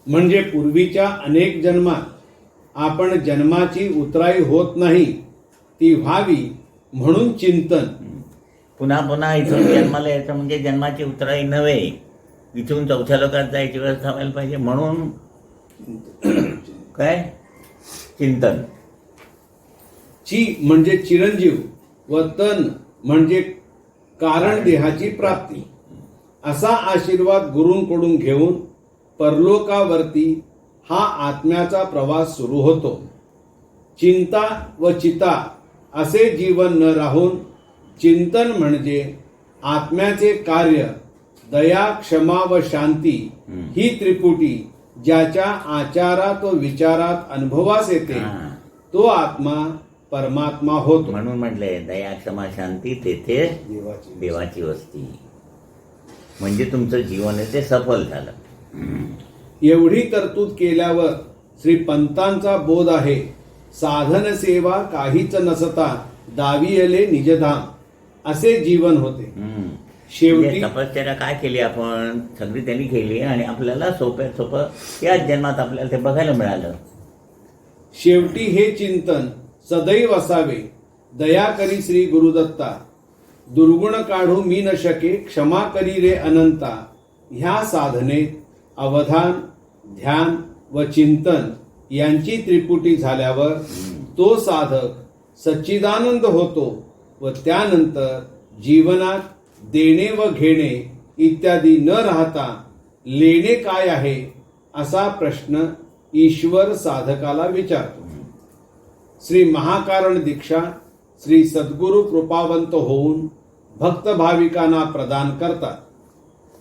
म्हणजे पूर्वीच्या अनेक जन्मात आपण जन्माची उतराई होत नाही ती व्हावी म्हणून चिंतन. पुन्हा पुन्हा इथून जन्माला यायचं म्हणजे जन्माची उतराई नव्हे, इथून चौथ्या लोकात जायची व्यवस्था व्हायला पाहिजे म्हणून काय चिंतन. ची म्हणजे चिरंजीव व तन म्हणजे कारण देहाची प्राप्ती. असा आशीर्वाद गुरूंकडून घेऊन परलोकावरती हा आत्म्याचा प्रवास सुरू होतो. चिंता व चिता असे जीवन न राहून चिंतन म्हणजे आत्म्याचे कार्य दया क्षमा व शांती ही त्रिपुटी ज्याच्या आचारात व विचारात अनुभवास येते हा. तो आत्मा परमात्मा होतो. म्हणून म्हटलंय दया क्षमा शांती तेथे देवाची देवाची वस्ती. म्हणजे तुमचं जीवन आहे ते सफल झालं. एवढी तरतूद केल्यावर श्री पंतांचा बोध आहे, साधन सेवा काहीच नसता दावियले निजधाम असे जीवन होते. शेवटी म्हणजे तपश्चर्या काय केली आपण सगळी त्यांनी केली आणि आपल्याला सोप्यात सोपं याच जन्मात आपल्याला ते बघायला मिळालं. शेवटी हे चिंतन सदैव असावे. दया करी श्री गुरुदत्ता, दुर्गुण काढू मी न शके, क्षमा करी रे अनंता. ह्या साधनेत अवधान ध्यान व चिंतन यांची त्रिपुटी झाल्यावर तो साधक सच्चिदानंद होतो व त्यानंतर जीवनात देणे व घेणे इत्यादी न राहता लेणे काय आहे असा प्रश्न ईश्वर साधकाला विचारतो. श्री महाकारण दीक्षा श्री सद्गुरु कृपावंत होऊन भक्त भाविकांना प्रदान करतात.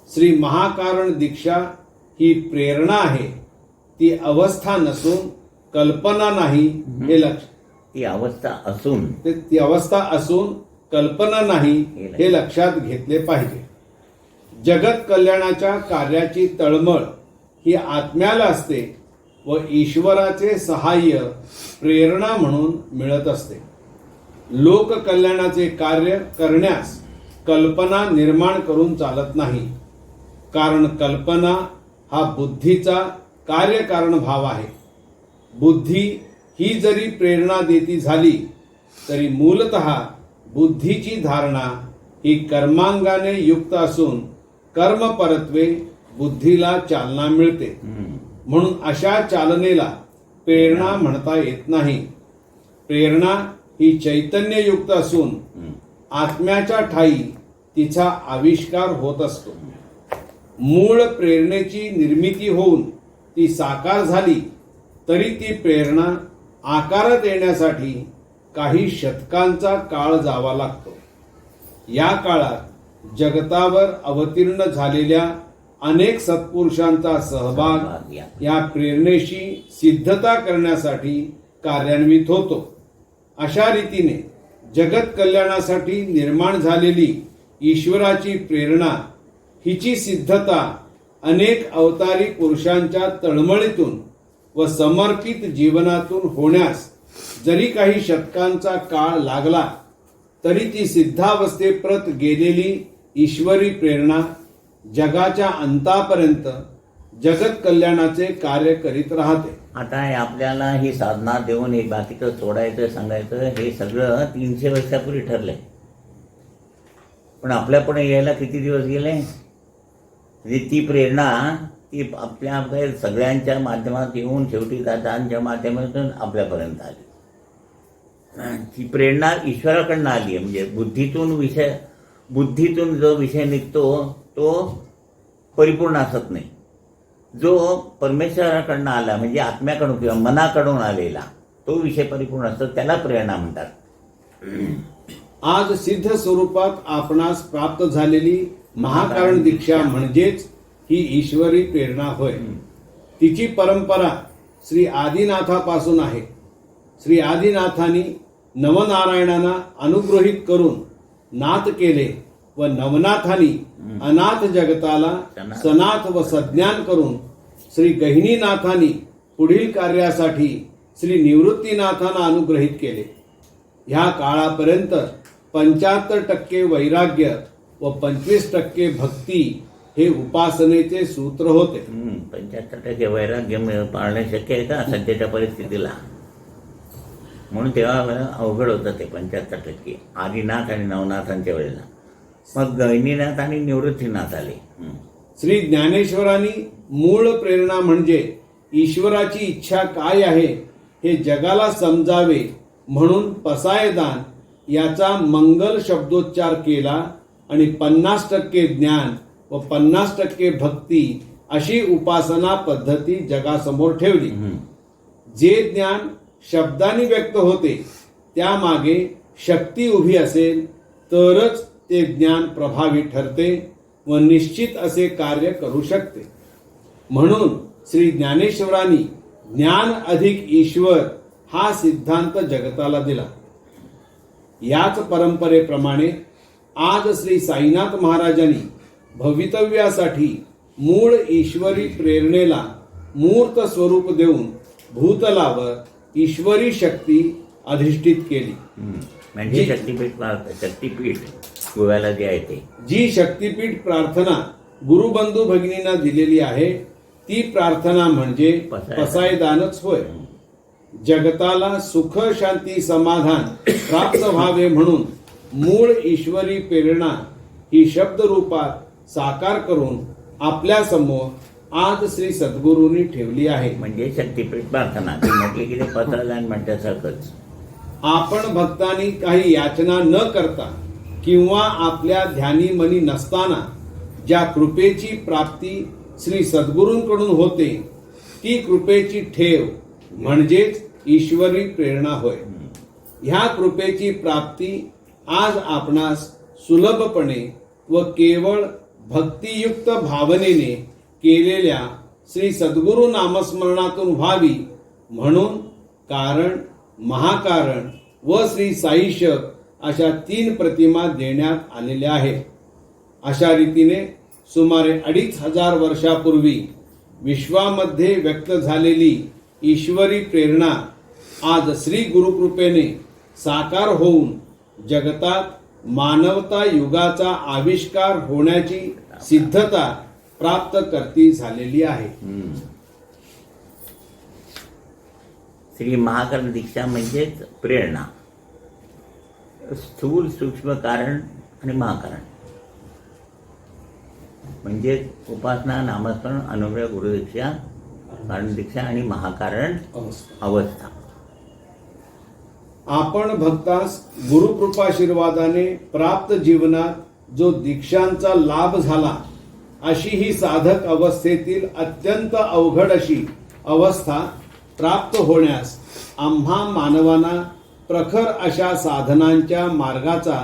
श्री महाकारण दीक्षा ही प्रेरणा आहे, ती अवस्था नसून कल्पना नाही हे लक्ष ती अवस्था असून ती अवस्था असून कल्पना नाही हे लक्षात घेतले पाहिजे. जगत कल्याणाच्या कार्याची तळमळ ही आत्म्याला असते व ईश्वराचे सहाय्य प्रेरणा म्हणून मिळत असते. लोक कल्याणाचे कार्य करण्यास कल्पना निर्माण करून चालत नाही, कारण कल्पना हा बुद्धीचा कार्यकारण भाव आहे. बुद्धी ही जरी प्रेरणा देती झाली तरी मूलतः बुद्धीची धारणा ही कर्मांगाने युक्त असून कर्मपरत्वे बुद्धीला चालना मिळते. म्हणून अशा चालनेला प्रेरणा म्हणता येत नाही. प्रेरणा ही चैतन्ययुक्त असून आत्म्याच्या ठायी तिचा आविष्कार होत असतो. मूळ प्रेरणेची निर्मिती होऊन ती साकार झाली तरी ती प्रेरणा आकारात येण्यासाठी काही शतकांचा काळ जावा लागतो. या काळात जगतावर अवतीर्ण झालेल्या अनेक सत्पुरुषांचा सहभाग या प्रेरणेशी सिद्धता करण्यासाठी कार्यान्वित होतो. अशा रीतीने जगत कल्याणासाठी निर्माण झालेली ईश्वराची प्रेरणा हिची सिद्धता अनेक अवतारी पुरुषांच्या तळमळीतून व समर्पित जीवनातून होण्यास जरी काही शतकांचा काळ लागला तरी ती सिद्धावस्थेप्रत गेलेली ईश्वरी प्रेरणा जगाच्या अंतापर्यंत जगत कल्याणाचे कार्य करीत राहते. आता हे आपल्याला ही साधना देऊन हे बाकीचं सोडायचं सांगायचं हे सगळं 300 वर्षापूर्वी ठरलंय. पण आपल्यापुढे यायला किती दिवस गेले? म्हणजे ती प्रेरणा ती आपल्या सगळ्यांच्या माध्यमात येऊन शेवटी दादांच्या माध्यमातून आपल्यापर्यंत आली. ती प्रेरणा ईश्वराकडनं आली आहे. म्हणजे बुद्धीतून जो विषय निघतो तो परिपूर्ण असत नाही. जो परमेश्वराकडनं आला म्हणजे आत्म्याकडून किंवा मनाकडून आलेला तो विषय परिपूर्ण असतो, त्याला प्रेरणा म्हणतात. आज सिद्ध स्वरूपात आपणास प्राप्त झालेली महाकारण दीक्षा म्हणजेच ही ईश्वरी प्रेरणा होय. तिची परंपरा श्री आदिनाथापासून आहे. श्री आदिनाथांनी नवनारायणांना अनुग्रहित करून नाथ केले व नवनाथांनी अनाथ जगताला सनाथ व सज्ञान करून श्री गहिनीनाथांनी पुढील कार्यासाठी श्री निवृत्तीनाथांना अनुग्रहित केले. ह्या काळापर्यंत 75% वैराग्य व 25% भक्ती हे उपासनेचे सूत्र होते. 75% वैराग्य पाळणे शक्य आहे का सध्याच्या परिस्थितीला? म्हणून तेव्हा अवघड होतं ते 75%. आदिनाथ आणि नवनाथांच्या वेळेला. मग गहिनीनाथ आणि निवृत्तीनाथ आले. श्री ज्ञानेश्वरांनी मूळ प्रेरणा म्हणजे ईश्वराची इच्छा काय आहे हे जगाला समजावे म्हणून पसायदान याचा मंगल शब्दोच्चार केला आणि 50% ज्ञान व 50% भक्ती अशी उपासना पद्धती जगासमोर ठेवली. जे ज्ञान शब्दांनी व्यक्त होते त्यामागे शक्ती उभी असेल तरच ते ज्ञान प्रभावी ठरते व निश्चित असे कार्य करू शकते. म्हणून श्री ज्ञानेश्वरांनी ज्ञान अधिक ईश्वर हा सिद्धांत जगताला दिला. याच परंपरेप्रमाणे आज श्री साईनाथ महाराजांनी भवितव्यासाठी मूळ ईश्वरी प्रेरणेला मूर्त स्वरूप देऊन भूतलावर ईश्वरी शक्ती अधिष्ठित केली. म्हणजे शक्तीपीठ गोव्याला जे आहे ते जी शक्तीपीठ प्रार्थना गुरुबंधू भगिनींना दिलेली आहे ती प्रार्थना म्हणजे पसायदानच होय. जगताला सुख शांती समाधान प्राप्त व्हावे म्हणून मूळ ईश्वरी प्रेरणा ही शब्द रूपात साकार करून आपल्या समोर आज श्री सद्गुरूंनी ठेवली आहे. म्हणजे शक्तीपीठ प्रार्थना ती म्हटली की ते पत्रदान म्हणण्यासारखंच. आपण भक्तांनी काही याचना न करता किंवा आपल्या ध्यानी मनी नसताना ज्या कृपेची प्राप्ती श्री सद्गुरूंकडून होते ती कृपेची ठेव म्हणजेच ईश्वरी प्रेरणा होय. ह्या कृपेची प्राप्ती आज आपणास सुलभपणे व केवळ भक्तियुक्त भावनेने केलेल्या श्री सद्गुरु नामस्मरणातून व्हावी म्हणून कारण, महाकारण व श्री साईशक अशा 3 प्रतिमा देण्यात आलेल्या आहेत. अशा रीतीने सुमारे 2500 वर्षापूर्वी विश्वामध्ये व्यक्त झालेली ईश्वरी प्रेरणा आज श्री गुरुकृपेने साकार होऊन जगतात मानवता युगाचा आविष्कार होण्याची सिद्धता प्राप्त करती झालेली आहे. श्री महाकारण दीक्षा म्हणजेच प्रेरणा. स्थूल सूक्ष्म कारण आणि महाकारण म्हणजे उपासना, नामस्मरण, अनुग्रह, गुरुदीक्षा, कारण दीक्षा आणि महाकारण अवस्था. अवस्था. आपण भक्तास गुरुकृपाशीर्वादाने प्राप्त जीवनात जो दीक्षांचा लाभ झाला अशी ही साधक अवस्थेतील अत्यंत अवघड अशी अवस्था प्राप्त होण्यास आम्हा मानवांना प्रखर अशा साधनांच्या मार्गाचा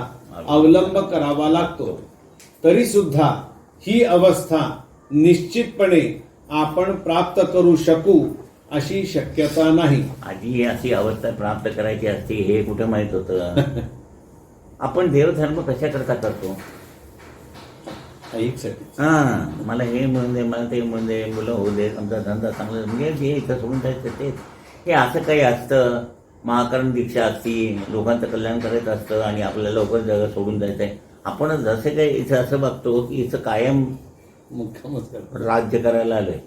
अवलंब करावा लागतो. तरी सुद्धा ही अवस्था निश्चितपणे आपण प्राप्त करू शकू अशी शक्यता नाही. आधी ही अशी अवस्था प्राप्त करायची असती हे कुठे माहित होतं? आपण देवधर्म कशाकरता करतो? हा, मला हे म्हणून दे, मला ते म्हणून दे, मुलं होऊ दे, आमचा धंदा चांगला, म्हणजे जे इथं सोडून जायचं ते हे असं काही असतं. महाकरण दीक्षा असती, लोकांचं कल्याण करायचं असतं आणि आपल्याला लवकर जग सोडून जायचं आहे. आपण जसे काही इथं असं बघतो की इथं कायम मुक्कामच करतो. राज्य करायला आलोय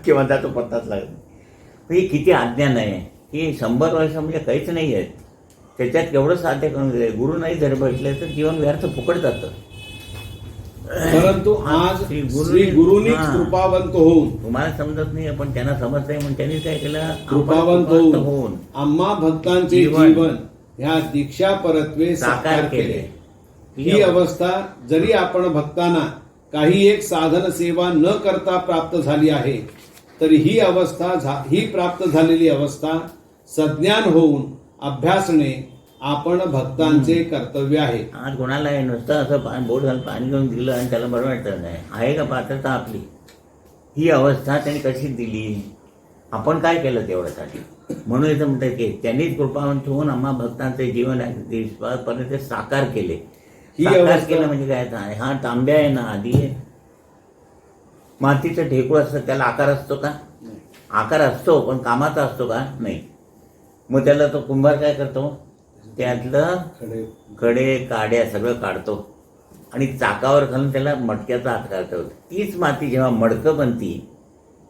किंवा त्याचा पत्ताच लागत नाही. ही किती अज्ञान आहे. ही 100 वर्ष म्हणजे काहीच नाही आहेत. त्याच्यात केवढं साध्य करून दिले. गुरु नाही जर भेटले तर जीवन व्यर्थ फुकट जातं. परंतु आज श्री गुरुनीच कृपावंत होऊन, तुम्हाला समजत नाही पण त्यांना समजतंय म्हणून त्यांनी काय केलं, आपण कृपावंत कृपावंत होऊन आम्हा भक्तांचे जीवन ह्या दीक्षा परत्वे साकार केले. ही अवस्था जरी आपण भक्तांना काही एक साधन सेवा न करता प्राप्त झाली आहे, तरी ही प्राप्त झालेली अवस्था सज्ञान होऊन अभ्यासणे आपण भक्तांचे कर्तव्य आहे. आज कोणाला आहे नुसतं असं बोट घालून पाणी घेऊन दिलं आणि त्याला बरं वाटतं नाही, आहे का पात्रता आपली? ही अवस्था त्यांनी कशी दिली, आपण काय केलं तेवढ्यासाठी? म्हणून इथं म्हणतात की त्यांनीच कृपावंत होऊन आम्हा भक्तांचे जीवन पर्यंत साकार केले. साकार केलं म्हणजे काय? हा तांब्या आहे ना, आधी मातीचं ढेकूळ असतं, त्याला आकार असतो का? आकार असतो पण कामाचा असतो का? नाही. मग त्याला तो कुंभार काय करतो, त्यातलं कडे काड्या सगळं काढतो आणि चाकावर घालून त्याला मटक्याचा आकार करतो. तीच माती जेव्हा मडकं बनती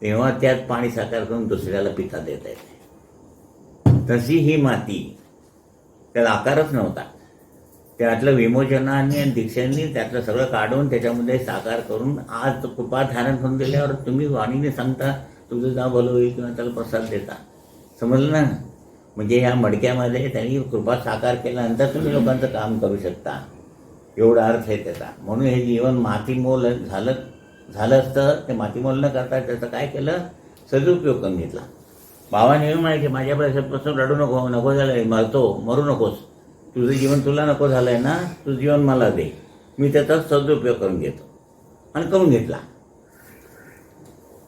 तेव्हा त्यात पाणी साकार करून दुसऱ्याला पिका देता येते. तशी ही माती, त्याला आकारच नव्हता, त्यातलं विमोचनाने आणि दीक्षांनी त्यातलं सगळं काढून त्याच्यामध्ये साकार करून आज कृपा धारण करून दिल्यावर तुम्ही वाणीने सांगता तुझं नाव भलं होईल किंवा त्याला प्रसाद देता. समजलं ना? म्हणजे ह्या मडक्यामध्ये त्यांनी कृपा साकार केल्यानंतर तुम्ही लोकांचं काम करू शकता, एवढा अर्थ आहे त्याचा. म्हणून हे जीवन मातीमोल झालं असतं. ते मातीमोल न करता त्याचं काय केलं, सदुपयोग करून घेतला. बाबाने येऊन म्हणायचे माझ्या पैशापासून रडू नको झालंय, मरू नकोस, तुझं जीवन तुला नको झालंय ना, तुझं जीवन मला दे, मी त्याचा सदुपयोग करून घेतो. आणि करून घेतला.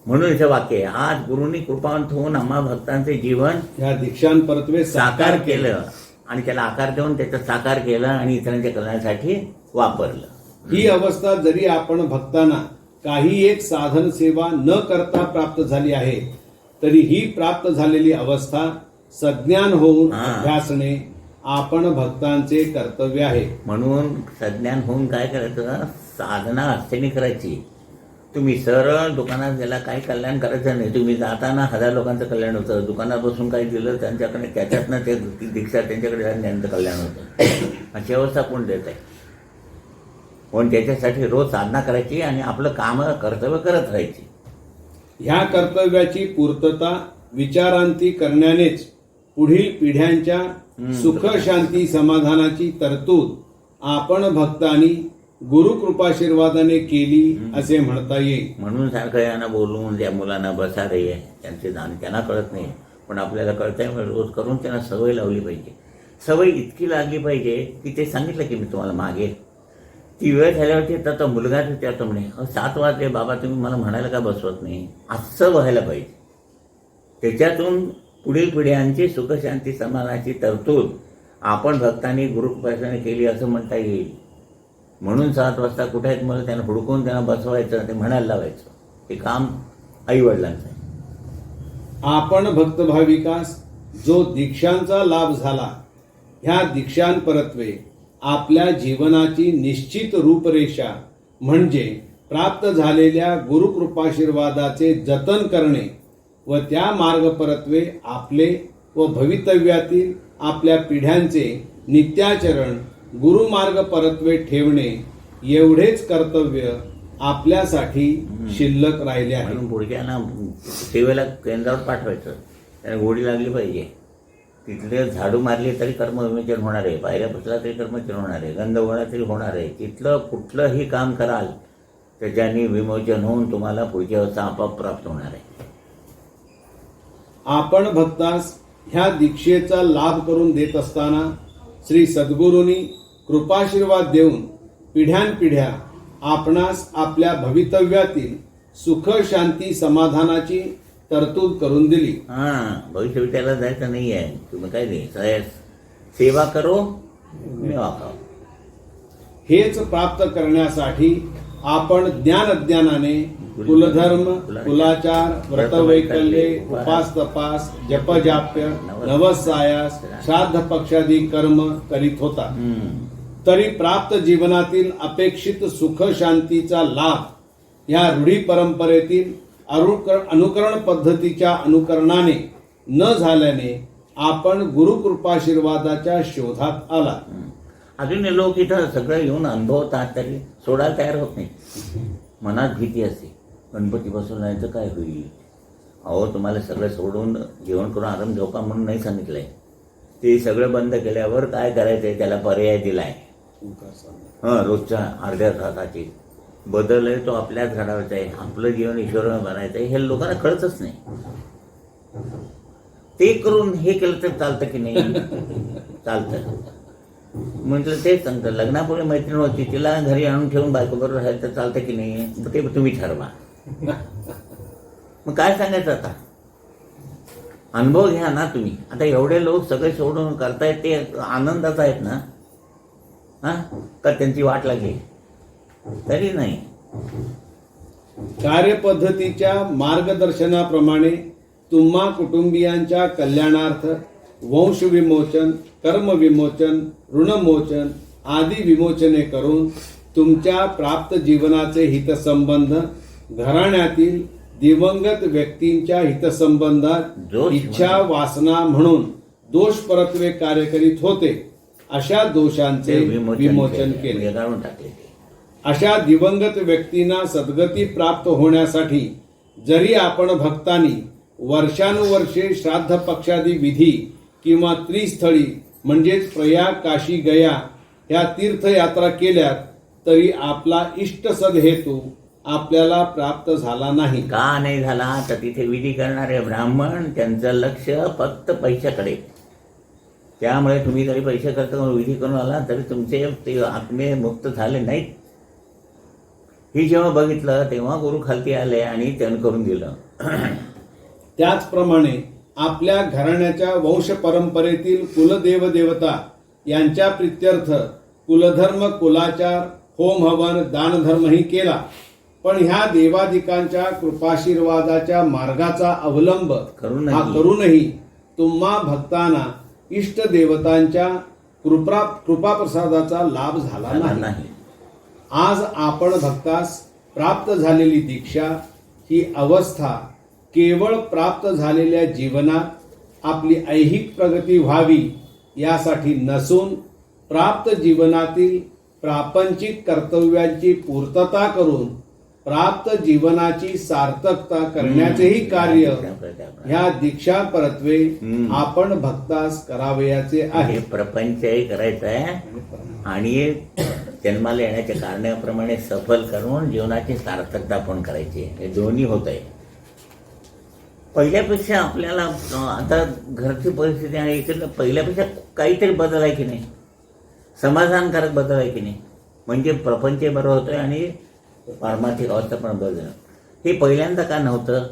म्हणून इथं वाक्य आहे, आज गुरुनी कृपावंत होऊन आम्हा भक्तांचे जीवन ह्या दीक्षांपरत्वे साकार केलं आणि त्याला आकार देऊन त्याचं साकार केलं आणि इतरांच्या कल्याणासाठी वापरलं. ही अवस्था जरी आपण भक्तांना काही एक साधन सेवा न करता प्राप्त झाली आहे, तरी ही प्राप्त झालेली अवस्था सज्ञान होऊन अभ्यासणे आपण भक्तांचे कर्तव्य आहे. म्हणून सज्ञान होऊन काय करायचं, साधना असतेने करायची. तुम्ही सरळ दुकानात गेला, काही कल्याण करायचं नाही. तुम्ही जाताना 1000 लोकांचं कल्याण होतं, दुकानात बसून काही दिलं त्यांच्याकडे, त्याच्यातनं ते दीक्षा त्यांच्याकडे त्यांचं कल्याण होतं. अशी अवस्था कोण देत आहे? पण त्याच्यासाठी रोज साधना करायची आणि आपलं काम कर्तव्य करत राहायची. ह्या कर्तव्याची पूर्तता विचारांती करण्यानेच पुढील पिढ्यांच्या सुख शांती समाधानाची तरतूद आपण भक्तांनी गुरुकृपाशीर्वादाने केली असे म्हणता येईल. म्हणून सारखं यांना बोलून त्या मुलांना बसा रे, त्यांचे त्यांना कळत नाही पण आपल्याला कळतंय. रोज करून त्यांना सवय लावली पाहिजे. सवय इतकी लागली पाहिजे की ते सांगितलं की मी तुम्हाला मागे ती वेळ झाल्यावरती तर मुलगाच विचारतो म्हणे 7 वाजले बाबा, तुम्ही मला म्हणायला का बसवत नाही, असं व्हायला पाहिजे. त्याच्यातून पुढील पिढ्यांची सुखशांती समाधानाची तरतूद आपण भक्तांनी गुरुकृपेने केली असं म्हणता येईल. म्हणून 7 वाजता कुठे आहेत मला त्यांना हुडकून त्यांना बसवायचं, ते म्हणायला लावायचं. हे काम आईवडिलांचं आहे. आपण भक्त भाविकास जो दीक्षांचा लाभ झाला, ह्या दीक्षांपरत्वे आपल्या जीवनाची निश्चित रूपरेषा म्हणजे प्राप्त झालेल्या गुरुकृपाशीर्वादाचे जतन करणे व त्या मार्गपरत्वे आपले व भवितव्यातील आपल्या पिढ्यांचे नित्याचरण गुरुमार्ग परत्वे ठेवणे एवढेच कर्तव्य आपल्यासाठी शिल्लक राहिले आहे. म्हणून पुढच्याला सेवेला केंद्रावर पाठवायचं. त्याला गोडी लागली पाहिजे. तिथले झाडू मारली तरी कर्मविमोचन होणार आहे, पायऱ्या पुसला तरी कर्मविमोचन होणार आहे, गंध गोळा तरी होणार आहे. तिथलं कुठलंही काम कराल त्याच्याने विमोचन होऊन तुम्हाला पुढच्या अवस्था आपोआप प्राप्त होणार आहे. आपण भक्तास ह्या दीक्षेचा लाभ करून देत असताना श्री सद्गुरूंनी कृपाशीर्वाद देऊन पिढ्यानपिढ्या आपणास आपल्या भवितव्यातील सुख शांती समाधानाची तरतूद करून दिली. भविष्य विचारायला जायचं नाही आहे. तुम्ही काय नाही, सेवा करो मेवा खाओ. हेच प्राप्त करण्यासाठी आपण ज्ञान अज्ञानाने कुलधर्म कुलाचार व्रतवैकल्ये उपास तपास जपजाप्य नवसायास श्राद्ध पक्षादी कर्म करीत होता. तरी प्राप्त जीवनातील अपेक्षित सुख शांतीचा लाभ या रूढी परंपरेतील अनुकरण पद्धतीच्या अनुकरणाने न झाल्याने आपण गुरुकृपाशीर्वादाच्या शोधात आला. अजून लोक इथं सगळं येऊन अनुभवतात तरी सोडायला तयार होत नाही. मनात भीती असते, गणपती बसवून नाही तर काय होईल. अहो, तुम्हाला सगळं सोडून जेवण करून आराम झोपा म्हणून नाही सांगितलंय. ते सगळं बंद केल्यावर काय करायचंय त्याला पर्याय दिलाय. रोजच्या अर्ध्या तासाची बदल आहे तो आपल्याच घडावायचा आहे. आपलं जीवन ईश्वरानं बनायचं आहे हे लोकांना कळतच नाही. ते करून हे केलं तर चालतं की नाही? चालतं. म्हटलं तेच सांगतं, लग्नापूर्वी मैत्रीण होती तिला घरी आणून ठेवून बायकोबरोबर राहायचं तर चालतं की नाही? ते तुम्ही ठरवा. मग काय सांगायचं आता? अनुभव घ्या ना तुम्ही. आता एवढे लोक सगळे सोडून करतायत ते आनंदाचा आहेत ना? का त्यांची वाट लागली? तरी नाही. कार्यपद्धतीच्या मार्गदर्शनाप्रमाणे तुम्हा कुटुंबियांच्या कल्याणार्थ वंश विमोचन, कर्म विमोचन, ऋणमोचन आदी विमोचने करून तुमच्या प्राप्त जीवनाचे हितसंबंध घराण्यातील दिवंगत व्यक्तींच्या हितसंबंधात इच्छा वासना म्हणून दोष परत्वे कार्य करीत होते. अशा दोषांचे विमोचन केले. अशा दिवंगत व्यक्तींना सद्गती प्राप्त होण्यासाठी जरी आपण भक्तांनी वर्षानुवर्षे श्राद्ध पक्षादी विधी किंवा त्रिस्थळी म्हणजेच प्रयाग, काशी, गया ह्या तीर्थयात्रा केल्यात तरी आपला इष्टसद हेतू आपल्याला प्राप्त झाला नाही. का नाही झाला? तर तिथे विधी करणारे ब्राह्मण त्यांचं लक्ष फक्त पैशाकडे. त्यामुळे तुम्ही जरी पैसे खर्च करून विधी करून आला तरी तुमचे ते आत्मे मुक्त झाले नाहीत. हे जेव्हा बघितलं तेव्हा गुरु खालती आले आणि त्यानं करून दिलं. त्याचप्रमाणे आपल्या घराण्याच्या वंश परंपरेतील कुलदेव देवता यांच्या प्रित्यर्थ कुलधर्म, कुलाचार, होम हवन, दानधर्मही केला. पण ह्या देवादिकांच्या कृपाशीर्वादाच्या मार्गाचा अवलंब करूनही तुम्हा भक्तांना इष्ट देवतांच्या कृपाप्रसादाचा लाभ झाला नाही. आज आपण भक्तास प्राप्त झालेली दीक्षा ही अवस्था केवळ प्राप्त झालेल्या जीवनात आपली ऐहिक प्रगती व्हावी यासाठी नसून प्राप्त जीवनातील प्रापंचिक कर्तव्यांची पूर्तता करून प्राप्त जीवनाची सार्थकता करण्याचेही कार्य ह्या दीक्षा परत्वे आपण भक्तास करावयाचे आहे. प्रपंचही करायचं आहे आणि जन्माला येण्याच्या कारणाप्रमाणे सफल करून जीवनाची सार्थकता पण करायची. हे दोन्ही होत आहे. पहिल्यापेक्षा आपल्याला आता घरची परिस्थिती आणि इकडलं पहिल्यापेक्षा काहीतरी बदल आहे की नाही? समाधानकारक बदल आहे की नाही? म्हणजे प्रपंच बरं होतोय आणि पारमार्थिक अवस्था पण बदल. हे पहिल्यांदा का नव्हतं?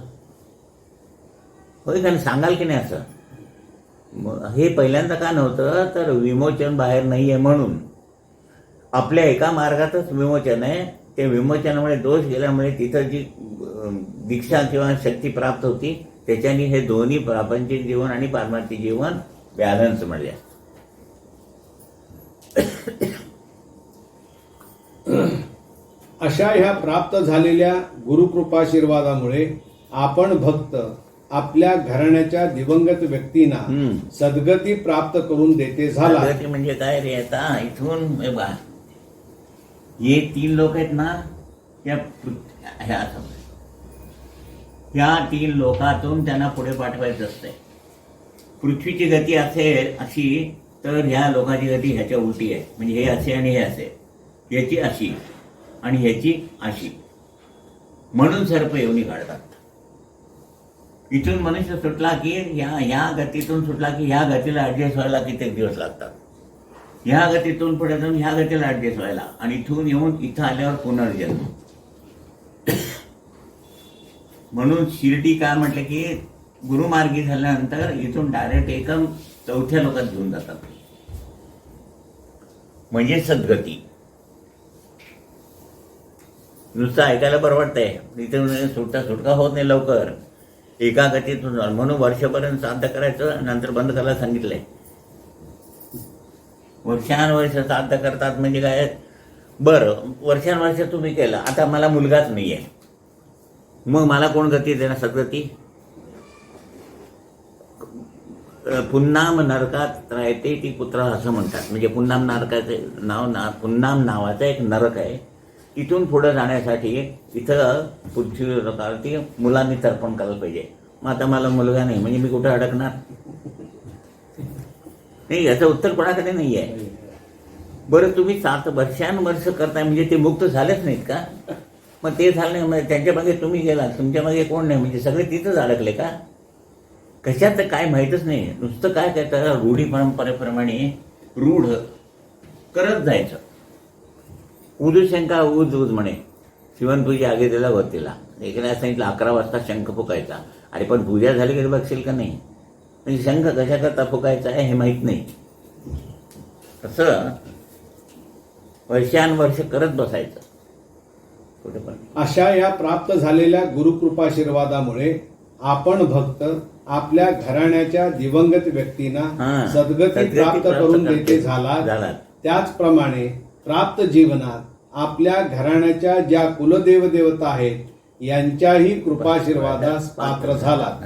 होय का? सांगाल की नाही असं? हे पहिल्यांदा का नव्हतं? तर विमोचन बाहेर नाही आहे म्हणून. आपल्या एका मार्गातच विमोचन आहे. ते विमोचनामुळे दोष गेल्यामुळे तिथं जी दीक्षा किंवा शक्ती प्राप्त होती त्याच्याने हे दोन्ही प्रापंचिक जीवन आणि पारमार्थिक जीवन बॅलन्स मिळले. अशा ह्या प्राप्त झालेल्या गुरुकृपाशीर्वादामुळे आपण भक्त आपल्या घराण्याच्या दिवंगत व्यक्तींना हम्म. सद्गती प्राप्त करून देते झाला. सद्गती म्हणजे काय रे? आता इथून हे बघा, हे 3 लोक आहेत ना, ह्या 3 लोकातून त्यांना पुढे पाठवायचं असतंय. पृथ्वीची गती असेल अशी, तर ह्या लोकांची गती ह्याच्या उलटी आहे. म्हणजे हे असे आणि हे असे, ह्याची अशी आणि ह्याची अशी. म्हणून सर्प येऊनी काढतात. इथून मनुष्य सुटला की ह्या गतीतून सुटला की ह्या गतीला ऍडजस्ट व्हायला कित्येक दिवस लागतात. ह्या गतीतून पुढे जाऊन ह्या गतीला ऍडजस्ट व्हायला, आणि इथून येऊन इथं आल्यावर पुनर्जन्म. म्हणून शिर्डी काय म्हटलं की गुरुमार्गी झाल्यानंतर इथून डायरेक्ट एकदम 4थ्या लोकात घेऊन जातात. म्हणजे सद्गती. नुसतं ऐकायला बरं वाटतंय, इथे सुटका होत नाही लवकर. एका गतीतून म्हणून वर्षपर्यंत श्राद्ध करायचं, नंतर बंद करायला सांगितलंय. वर्षानुवर्ष श्राद्ध करतात म्हणजे काय? बरं, वर्षानुवर्ष तुम्ही केलं, आता मला मुलगाच नाहीये, मग मला कोण गती देणार? सद्गती. पुन्नाम नरकात राहते ती पुत्र असं म्हणतात. म्हणजे पुन्नाम नरकाचं पुन्नाम नावाचा एक नरक आहे. तिथून पुढे जाण्यासाठी इथं पृथ्वीवरती मुलांनी तर्पण करायला पाहिजे. मग आता मला मुलगा नाही म्हणजे मी कुठे अडकणार? नाही, याचं उत्तर कोणाकडे नाही आहे. बरं, तुम्ही 7 वर्षानुवर्ष करताय म्हणजे ते मुक्त झालेच नाहीत का? मग ते झालं नाही, मग त्यांच्या मागे तुम्ही गेला, तुमच्या मागे कोण नाही, म्हणजे सगळे तिथंच अडकले का? कशात काय माहीतच नाही. नुसतं काय त्याचं रूढी परंपरेप्रमाणे रूढ करत जायचं. उदुशंका उज म्हणे, शिवनपूजा आगे दिला होतीला. एकाने सांगितलं 11 वाजता शंख फुकायचा. अरे पण पूजा झाली की बघशील का नाही? म्हणजे शंख कशा करता फुकायचा आहे हे माहीत नाही. तसं वर्षानुवर्ष करत बसायचं कुठे पण. अशा या प्राप्त झालेल्या गुरुकृपाशीर्वादामुळे आपण भक्त आपल्या घराण्याच्या दिवंगत व्यक्तींना सद्गती प्राप्त करून देते झाला. त्याचप्रमाणे प्राप्त जीवनात आपल्या घराण्याच्या ज्या कुलदेव देवता आहेत यांच्याही कृपाशीर्वादास पात्र झालात.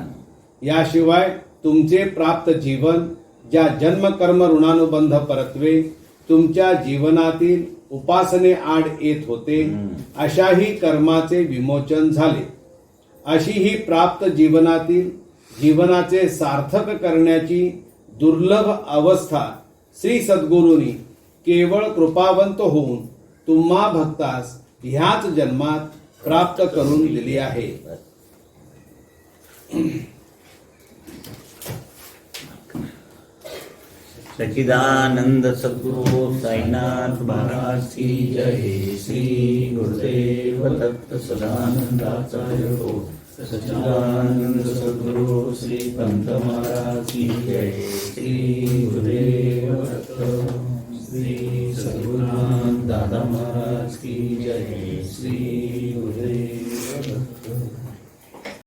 याशिवाय तुमचे प्राप्त जीवन ज्या जन्मकर्म ऋणानुबंध परत्वे तुमच्या जीवनातील उपासने आड येत होते, अशाही कर्माचे विमोचन झाले. अशी ही प्राप्त जीवनाचे सार्थक करण्याची दुर्लभ अवस्था श्री सद्गुरूंनी केवळ कृपावंत होऊन तुम्हा भक्तास ह्याच जन्मात प्राप्त करून दिली आहे. सच्चिदानंद सद्गुरु साईनाथ महाराज की जय. श्री गुरुदेव दत्त सदानंदाचार्य हो. सच्चिदानंद सद्गुरु श्री पंत महाराज की जय. श्री गुरुदेव दत्त श्री सद्गुरुनाथ दादा महाराज की जय. श्री गुरुदेव दत्त.